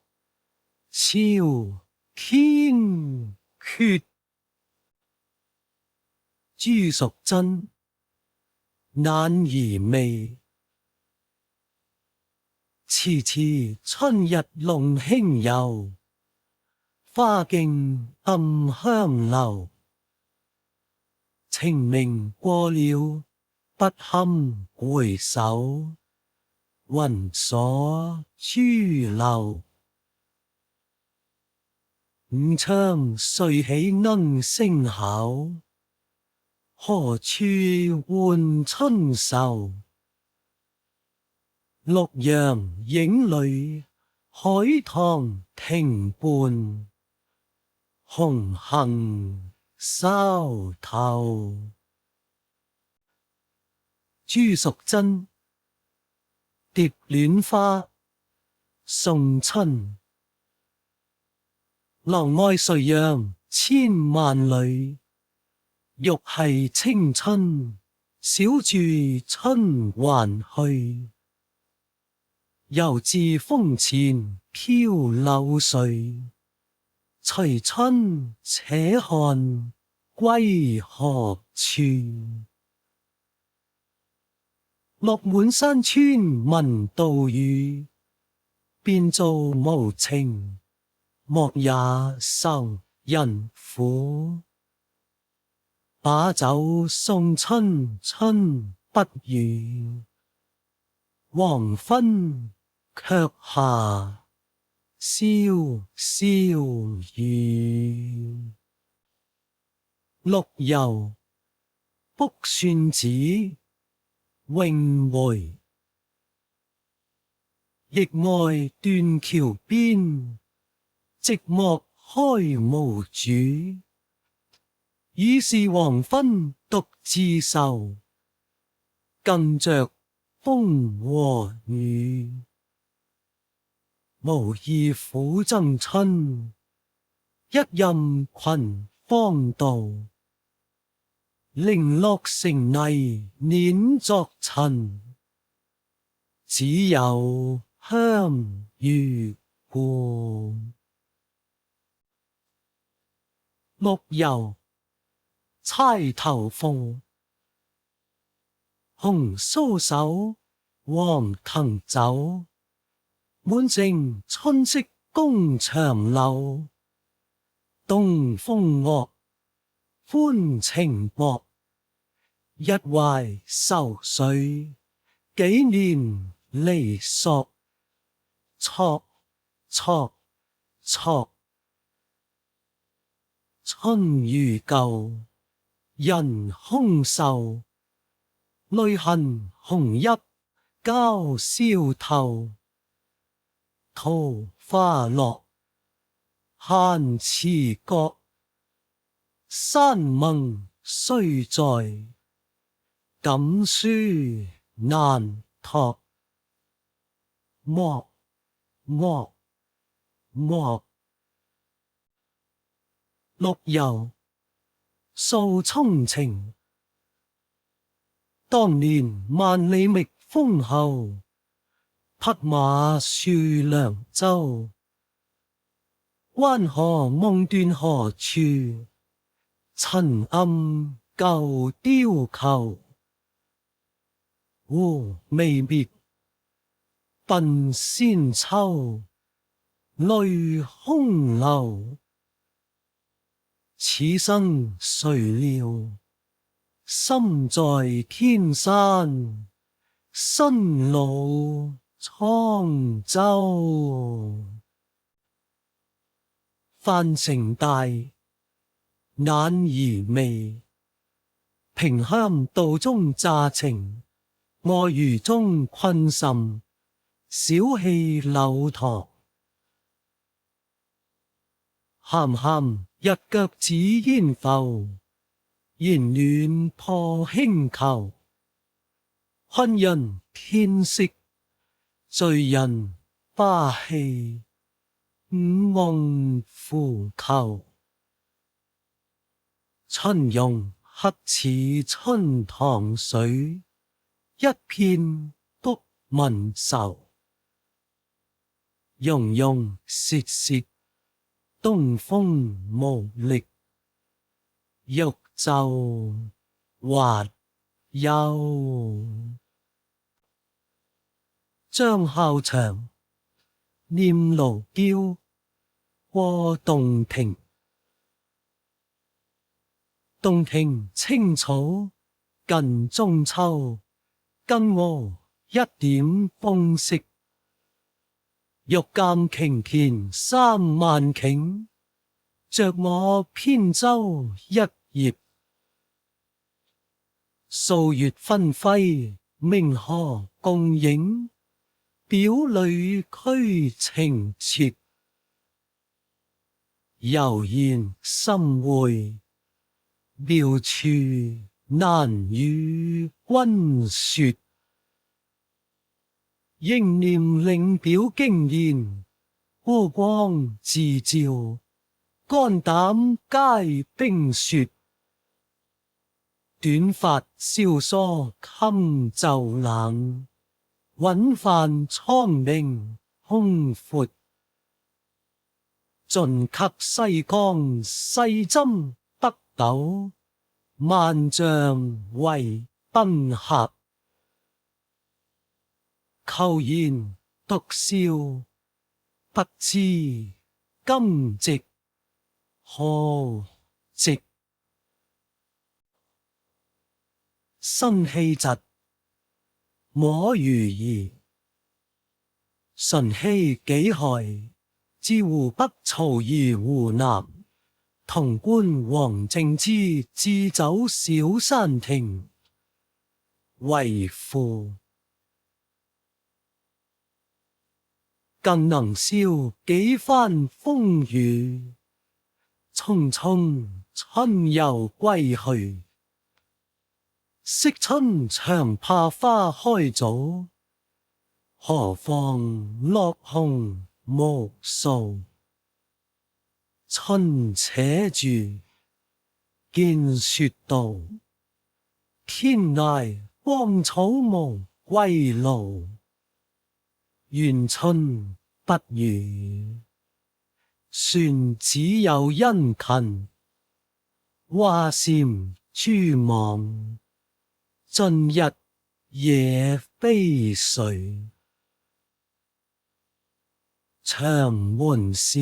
朝天闕。朱淑珍，眼兒媚。遲遲春日龍興遊，花徑暗香樓。晴明過了，不堪回首，雲鎖珠樓。午窗睡起鶯聲考，何處喚春愁？綠楊影裏，海棠亭畔，紅杏梢頭。朱淑珍，蝶戀花，送春。郎愛誰讓千萬里，欲繫青春，小住春還去。猶自風前飄流水，隨春且看歸何處？落滿山川聞道語，變造無情，莫也受人苦。把酒送春，春不語，黃昏卻下蕭蕭雨。陸游，卜算子·詠回。亦愛斷橋邊，寂寞開無主。已是黃昏獨自愁，更着風和雨。無意苦爭春，一任群芳妒。零落成泥碾作塵，只有鄉遇故。陸游，釵頭鳳。紅酥手，黃藤酒，滿城春色宮牆柳。東風惡，歡情薄，一懷愁緒，幾年離索。錯錯錯，春如舊，人空瘦。淚痕紅浥鮫簫頭，桃花落，閒池閣。山盟雖在，感書難託。莫莫莫。陸游訴衷情，當年萬里覓封侯，匹馬戍梁州。關河夢斷何處，塵暗舊雕球。胡未滅鬢先秋，淚空流。此生誰料，心在天山，身老滄州。樊城大，眼兒媚，萍香道中乍晴，愛如中困甚，小氣柳堂。鹹鹹日腳紫煙浮，燃暖破輕裘。昆人天色，醉人花氣，五甕芙裘。春容黑似春塘水，一片獨聞愁。融融屑屑，東風無力，玉袖滑休。張孝祥念奴嬌，過洞庭。洞庭青草近中秋，更無一點風色。欲鑒瓊田三萬頃，着我扁舟一葉。素月分輝明河共映，表裏俱情切。悠然心會，妙處難與君說。應念領表驚艷，孤光自照，肝膽皆冰雪。短髮蕭疏襟袖冷，穩飯蒼明胸闊。盡給西江西針北斗，萬丈為賓客。扣胭獨笑，不知今夕何夕。辛棄疾摸魚兒，淳熙己亥，至湖北曹兒湖南，潼關王靜之置酒小山亭，為賦。更能燒幾番風雨，匆匆春又歸去。惜春長怕花開早，何妨落紅無數。春且住，見雪道，天涯荒草無歸路。願春不語，船只有殷勤。蛙扇蛛網，盡日夜飛垂。長門事，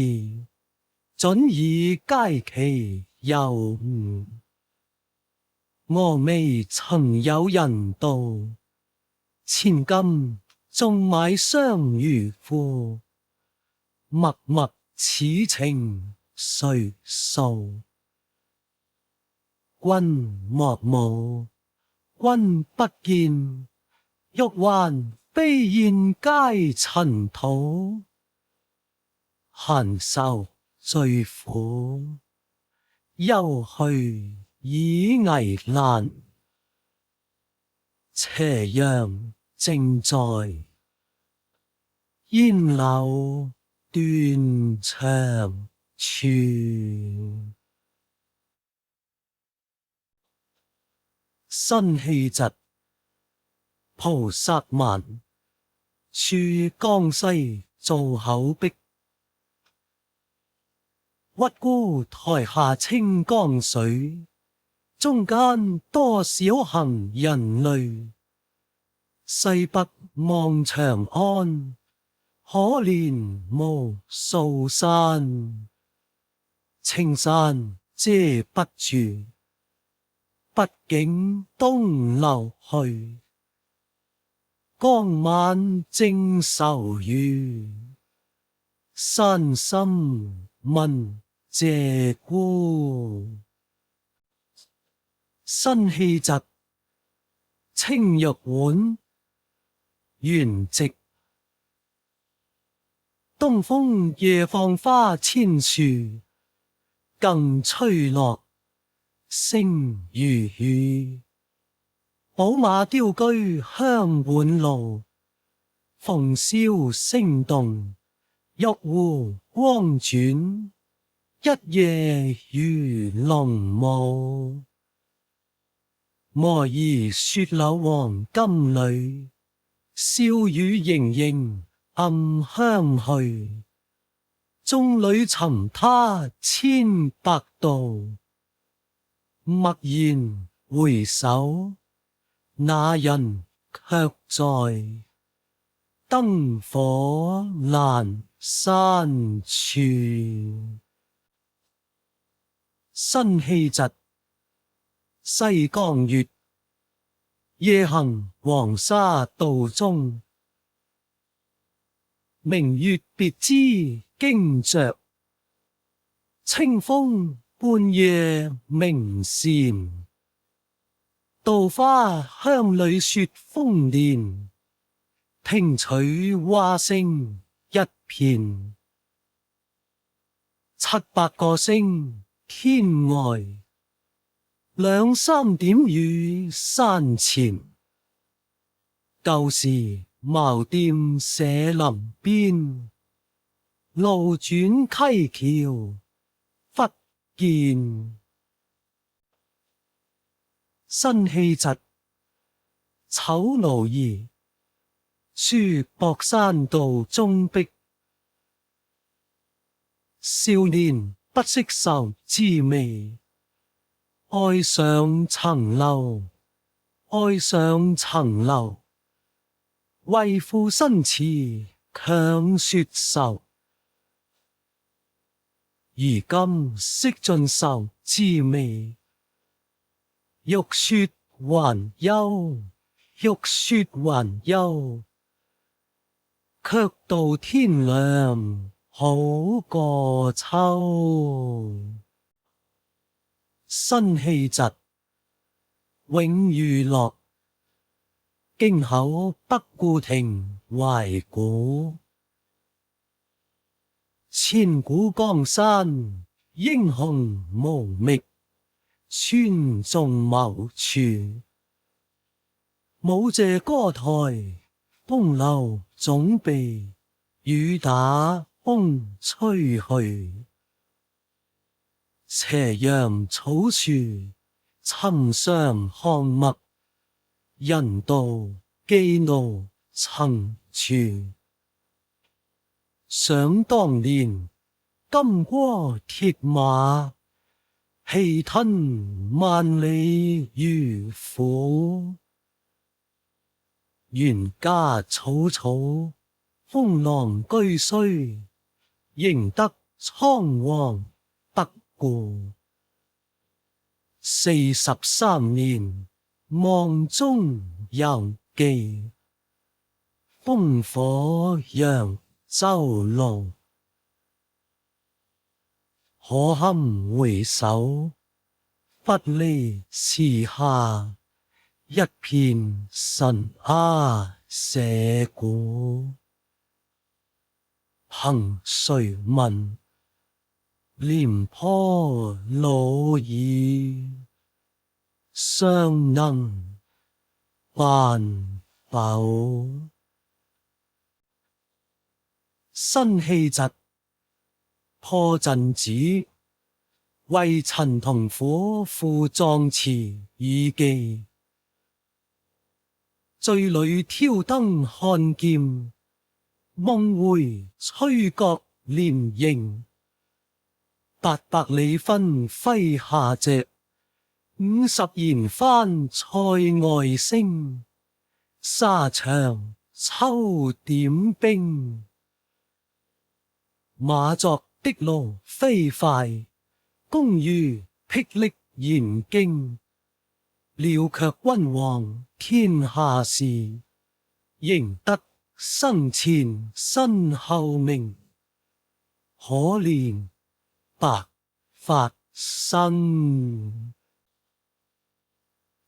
準以佳期遊吳。峨眉曾有人道，千金縱買雙魚褲。脈脈此情誰訴？君莫舞，君不見，玉環飛燕皆塵土。閒愁最苦，休去倚危難。斜陽正在，煙柳斷腸傳。辛棄疾，菩薩蠻，處江西造口闢。鬱孤台下清江水，中間多少行人淚。西北望長安，可憐無數山。青山遮不住，畢竟東流去。江晚正愁餘，山深問謝姑。辛棄疾，青玉碗，元夕。東風夜放花千樹，更吹落，星如雨。寶馬雕車香滿路，鳳簫聲動，玉壺光轉。一夜魚龍舞。摩兒雪柳黃金縷，笑語盈盈暗香去。眾裏尋他千百度，驀然回首，那人卻在燈火闌珊處。辛棄疾，西江月，夜行黃沙道中。明月別枝驚蟄，清風半夜鳴蟬。稻花香裏雪豐年，聽取蛙聲一片。700個星天外，兩三點雨山前。舊時茅店社林邊，路轉溪橋忽見。辛棄疾，丑奴兒，書博山道中壁。少年不識愁滋味，愛上層樓，愛上層樓。為賦新詞強說愁，如今識盡愁滋味。欲說還休，欲說還休，卻道天涼好過秋。辛棄疾，永遇樂，京口北固亭懷古。千古江山英雄無覓，村中謀處。舞榭歌台東流總被雨打風吹去。斜陽草樹尋常漢陌，人道寄怒曾處。想當年金戈鐵馬，氣吞萬里如虎。原家草草，封狼居胥，贏得倉皇不顧。43年，望中猶記，烽火揚州路。可堪回首，不離池下，一片神鴉社古。憑誰問，廉頗老矣，尚能扮否？辛棄疾。破陣子，為陳同夥賦壯詞以寄。醉裏挑燈看劍，夢回吹角連營。800里分麾下石，50弦翻塞外聲。沙場秋點兵，馬作的盧飛快，弓如霹靂弦驚。料卻君王天下事，仍得生前身後名。可憐白髮生。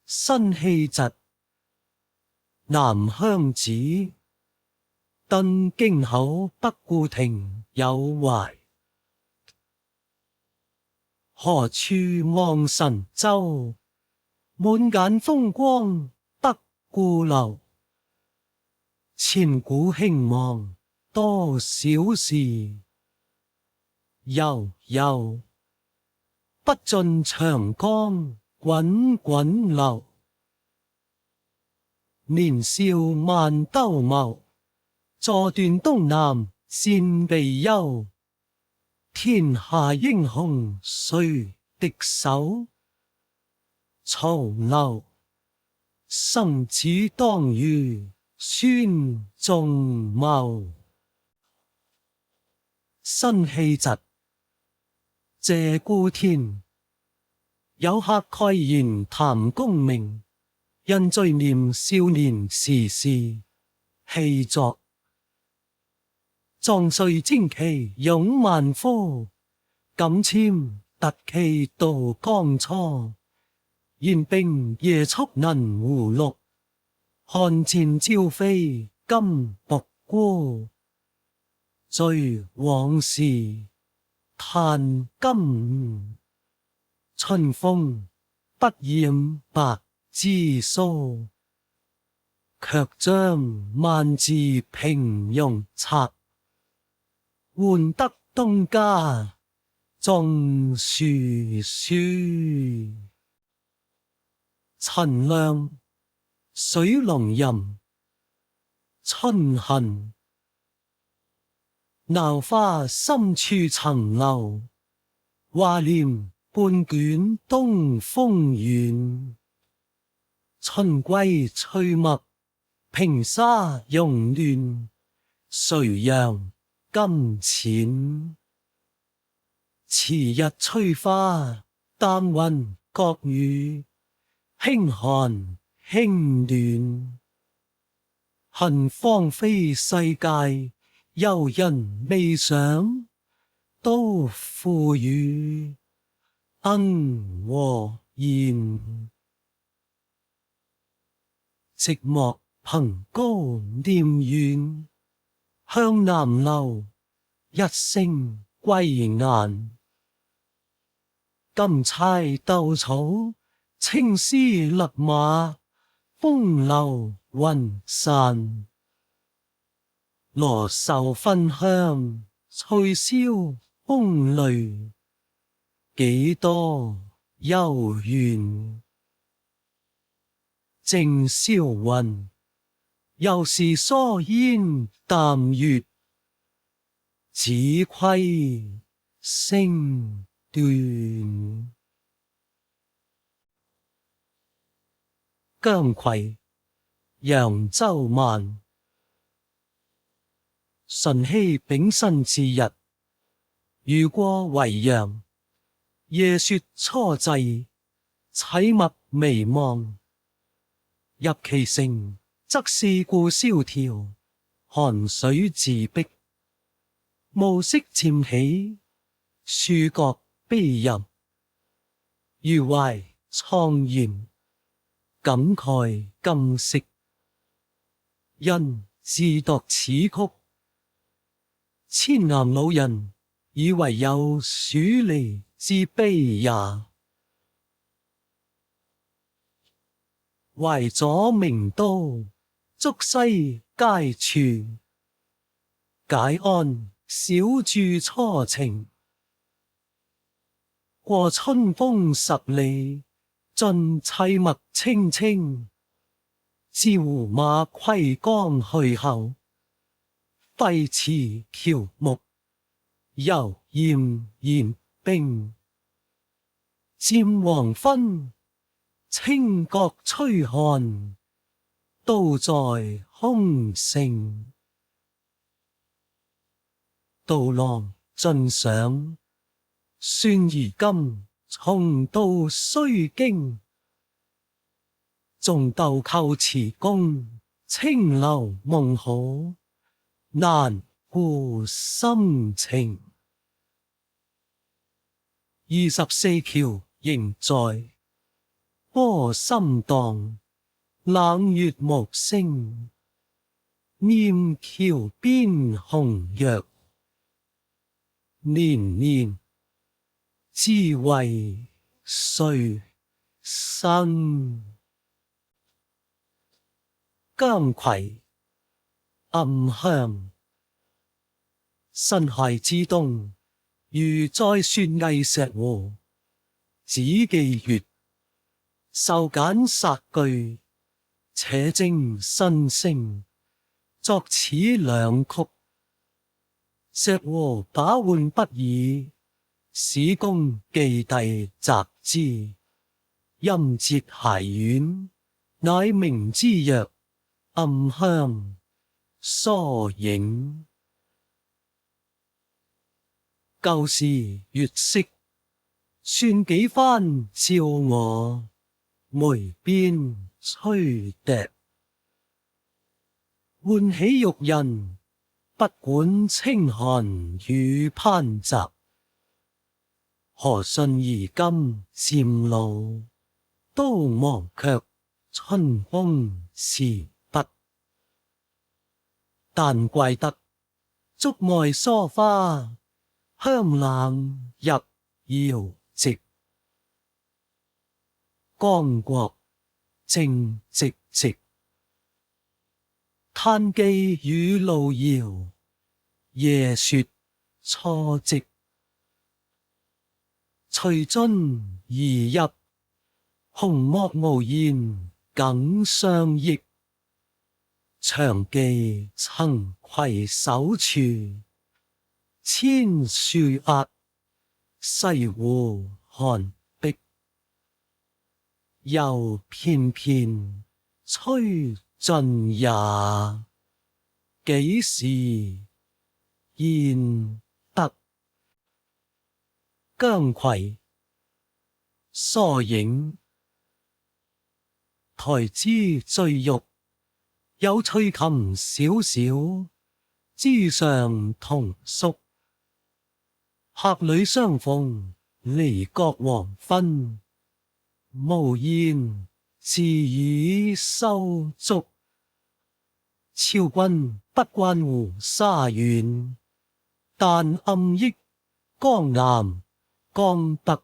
辛棄疾。南鄉子，登京口北固亭有懷。何處望神州，滿眼風光北固樓。千古興亡多少事，悠悠，不盡長江滾滾流。年少萬兜鍪，坐斷東南戰備休。天下英雄誰敵手？曹劉生子當如孫仲謀。辛棄疾。謝孤天。有客蓋言譚公明，因追念少年時事，棄作。壯帥旌旗勇萬夫，敢簽突騎渡江初。言兵夜宿能胡祿，看戰朝飛金僕姑。追往事，嘆今。春風不染白之蘇，卻將萬字平庸拆。換得東家種樹書。陳亮。水龍吟。春恨。鬧花深處層樓，華簾半捲東風遠。春歸翠陌，平沙絨亂，誰讓金錢？遲日催花，淡雲覺雨，輕寒輕暖。恨荒廢世界，遊人未想，都付與恩和言。寂寞憑高念遠，向南流，一聲歸雁。金釵鬥草，青絲勒馬，風流雲散。羅繡芬香，翠簫空淚，幾多幽怨。靜宵雲，又是蓑煙淡月，只虧聲斷。姜夔。揚州慢。淳熙丙申巳日，漁過維揚，夜雪初霽，棨物微望。入其城，則四顧蕭條，寒水自逼。暮色漸起，戍角悲吟。余懷蒼然，感慨今昔。因自度此曲，千岩老人，以為有黍離之悲也。淮左名都，竹西皆傳。解鞍，小住初晴。過春風十里，盡薺麥青青。自胡馬窺江去後，廢池喬木，猶厭言兵。漸黃昏，清角吹寒，都在空城。杜郎盡賞，孫兒今重蹈衰經。縱鬥寇辭公，青樓夢可，難顧心情。24橋仍在，波心盪，冷月無聲。念橋邊紅藥，年年知為誰生。姜夔暗香，辛亥之冬，余再雪羿石湖。子既月，受簡殺句，且徵新聲，作此兩曲。石湖把玩不已，史公記弟擇之。音節諧婉，乃名之曰暗香疏影。舊時月色，算幾番照我，眉邊吹笛。喚起玉人，不管清寒與攀澤。何信而今漸老，都忘卻春風時筆。但怪得竹外疏花，香冷入遙夕。江國正寂寂，灘機與路遙。夜雪初積，隨樽而入，紅幕無言更相憶。長記曾攜手處，千樹壓，西湖寒碧。又翩翩吹盡也，幾時焉得？姜夔疏影，台枝醉玉，有趣琴小小，枝上同宿。客旅相逢，離覺黃昏。無言自已收足。昭君不慣湖沙遠，但暗憶江南江北。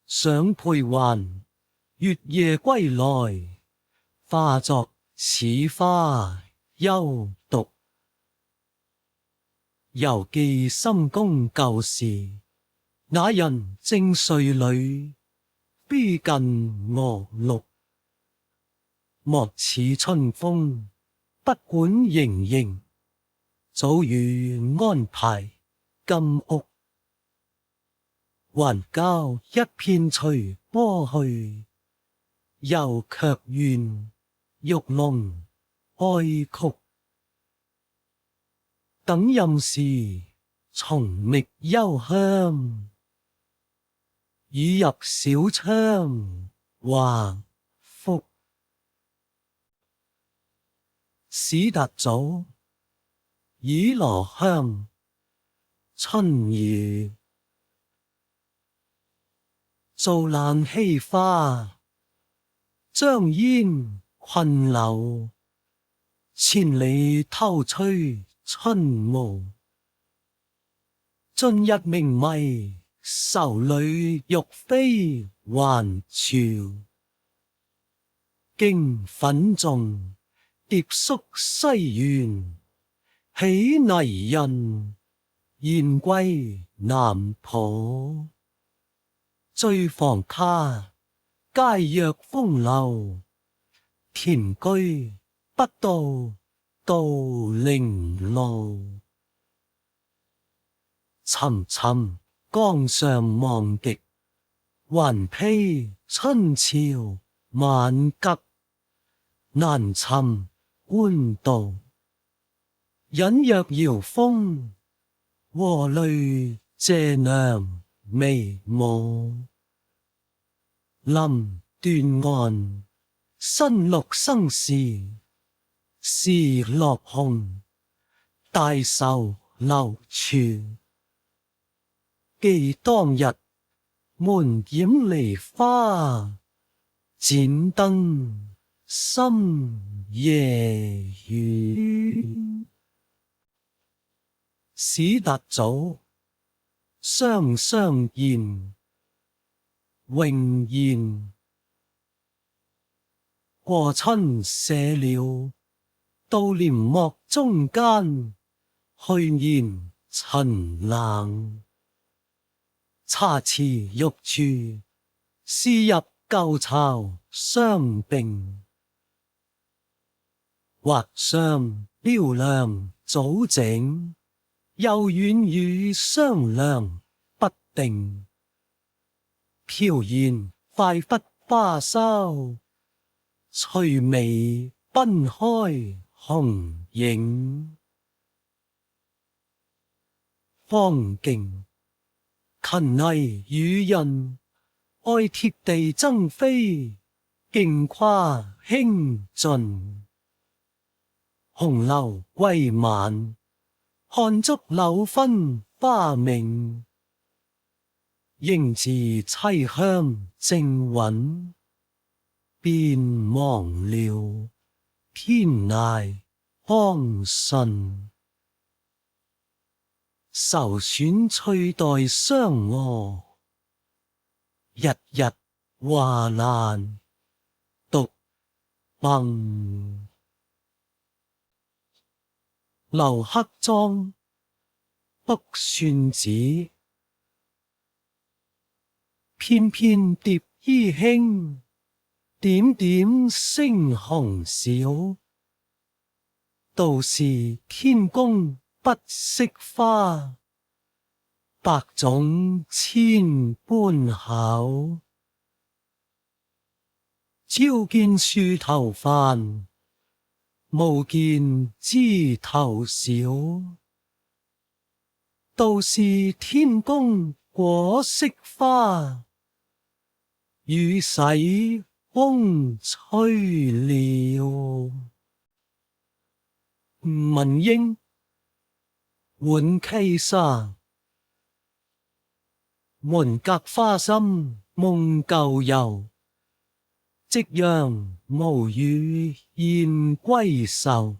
想陪還月夜歸來，化作此花幽獨。猶記深宮舊時，那人正睡裏，逼近臥綠。莫似春風，不管營營，早與安排金屋。還教一片隨波去，又卻怨玉龍哀曲。等任時，重覓幽香，已入小窗橫幅。史達祖倚羅香，春雨造冷氣花。將煙困柳，千里偷吹春霧。盡日明迷，愁裏欲飛還朝。經粉誦，蝶宿西園，喜泥人，燕歸南浦。醉房卡，皆若風流。田居不到，杜陵路。沉沉江上望極，還披春潮晚急。難尋官道，隱約搖風，和淚借娘眉舞。臨斷岸，新綠生時，時落紅，大愁留存。記當日，門掩梨花，剪燈深夜雨。史達祖，雙雙燕，詠燕。過春寫了，到簾幕中間，去年陳冷。茶池玉柱，詩入舊巢相並。畫上雕梁早整，又遠與商量不定。飄然快拂花梢，翠微奔開紅影。方徑勤泥與刃，愛貼地爭飛，競跨興盡。紅樓歸晚，看竹柳分花明。應自凄香正韻，便忘了天涯康順。愁損翠黛雙蛾，日日話難獨崩。留黑妝，卜算子，翩翩蝶衣輕，點點猩紅小。道是天公不識花，百種千般巧。朝見樹頭繁，暮見枝頭少。道是天公果識花，雨洗風吹了。吳文英，浣溪沙。門隔花深夢舊遊，夕陽無語燕歸愁。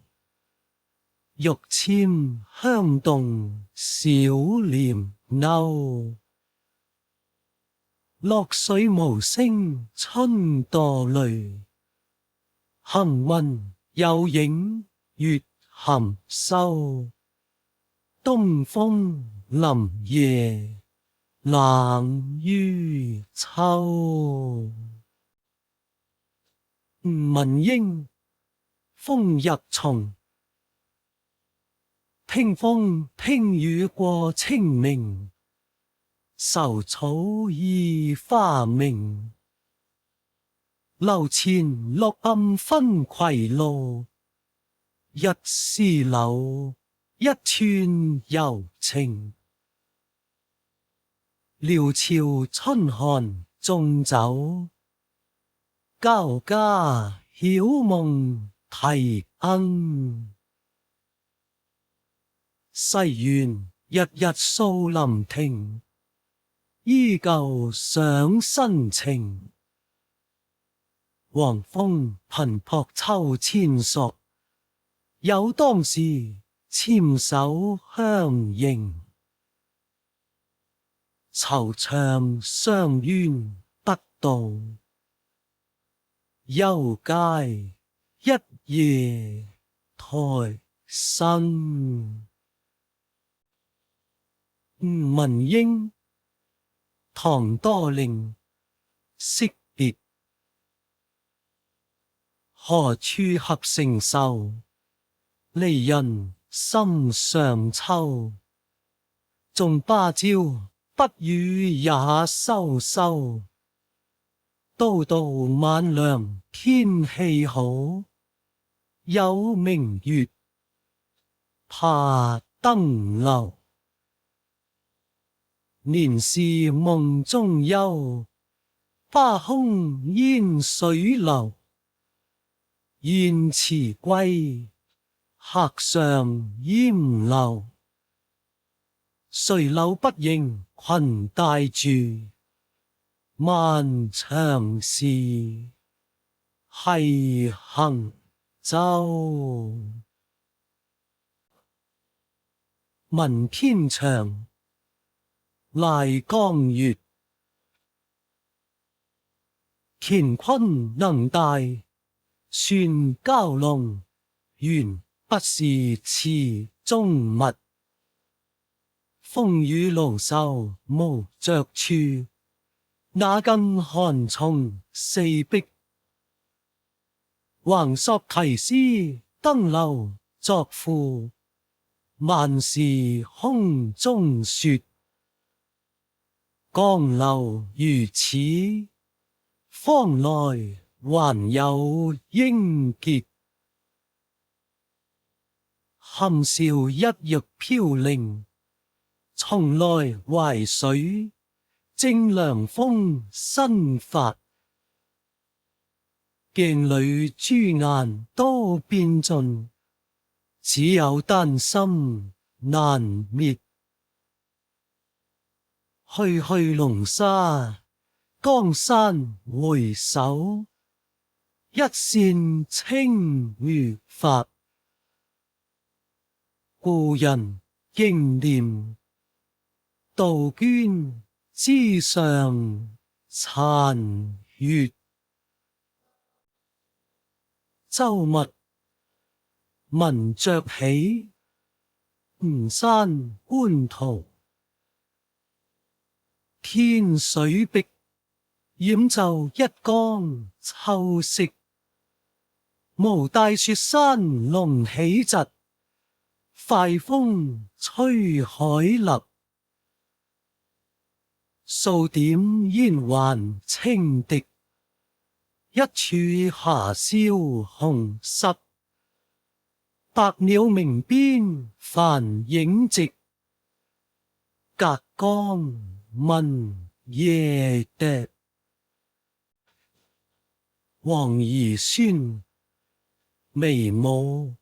玉纖香動小簾鷗，落水無聲春墮淚。行雲有影月含羞，東風臨夜冷於秋。吳文英，風入松。聽風聽雨過清明，愁草移花明。樓前落暗分葵路，一絲柳，一串柔情。料峭春寒縱酒，交加曉夢啼鶯。西園日日掃林亭，依舊想新情。黃蜂頻撲秋千索，有當時纖手相迎。惆悵相怨不道，遊街一夜台身。文英，唐多陵，惜別。何處合成愁，離人心上抽。眾芭蕉不語也羞羞，都道晚涼天氣好，有明月，怕登樓。年事夢中幽，巴空煙水流。燕遲歸，客上煙樓。垂柳不應裙帶住，漫長時係行舟。文天祥，賴江月。乾坤能大，算蛟龍，原不是池中物。風雨勞愁無着處，那更寒蟲四壁。橫索題詩登樓作賦，萬事空中雪。江流如此，方來還有英傑。含笑一玉飄零，從來淮水，正涼風新發。鏡裏珠顏都變盡，只有丹心難滅。去去龍沙，江山回首，一線青如髮。故人經年，杜鵑枝上殘月。週密，聞雀起，吳山觀圖。天水碧，掩袖一江秋色。無大雪山隆起疾，快風吹海立。數點煙還青滴，一處霞燒紅濕。白鳥鳴邊帆影直，隔江聞夜笛。王兒孫，眉舞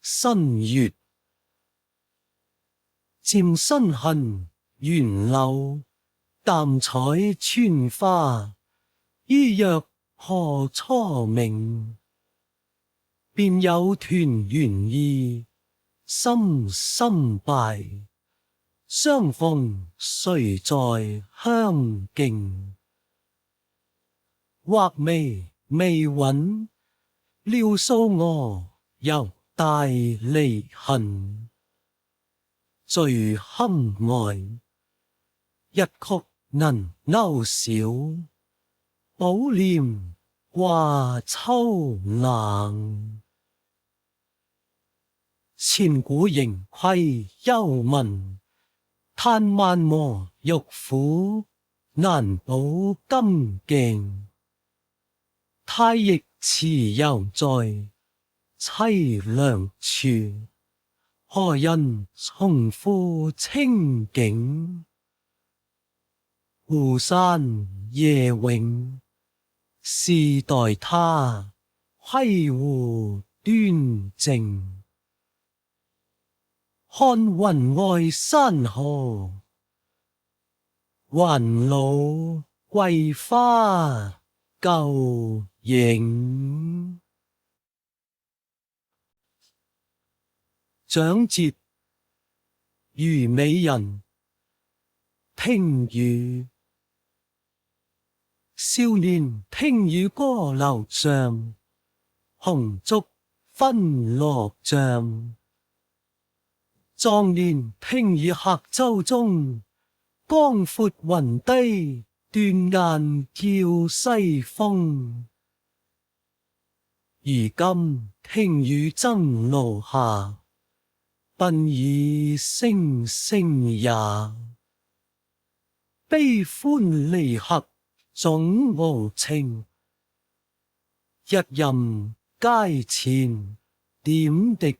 新月。漸身痕懸柳，淡彩穿花。依約何初明，便有團圓意，深深拜。相逢誰在香徑？畫眉未穩，撩鬚娥猶帶離痕。最堪哀，一曲銀鈎少，寶簾掛秋冷。千古盈虧休問，嘆萬磨玉斧，難補金鏡。太液遲猶在，淒涼處。何人重赴清境？湖山夜永，是待他窺湖端正。看雲外山河，還老桂花舊影。蔣捷，虞美人，聽雨。少年聽雨歌樓上，紅燭分樂象。壯年拼以客舟中，江闊雲低，斷雁叫西風。如今聽雨爭盧霞，鬢已聲聲也。悲歡離合總無情，一任階前點滴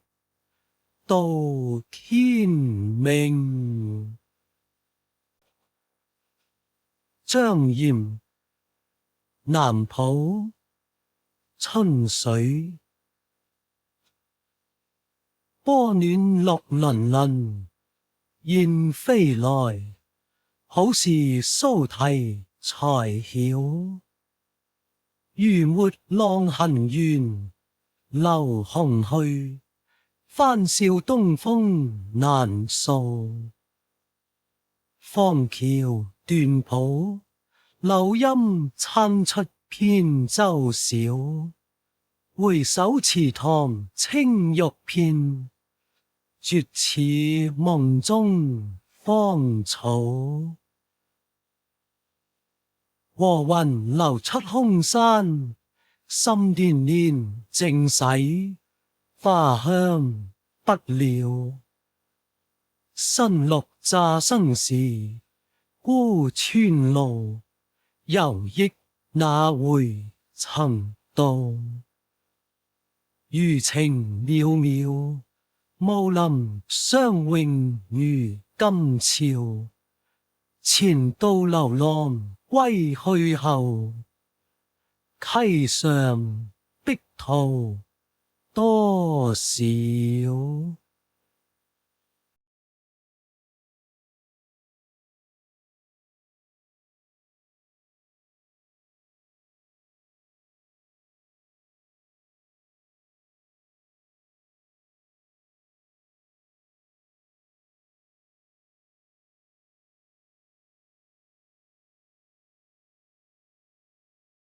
到天明。張炎，南浦春水。波暖綠粼粼，燕飛來，好是蘇啼才曉。如沒浪痕緣，留鴻去，歡笑東風難訴。芳橋斷浦，柳陰參出扁舟小。回首池塘青玉片，絕似夢中芳草。和雲流出空山，心連連靜洗，花香不了。新綠乍生時，孤村路，猶憶那回曾到。餘情渺渺，霧林相永如今朝。前度流浪歸去後，溪上碧濤多少。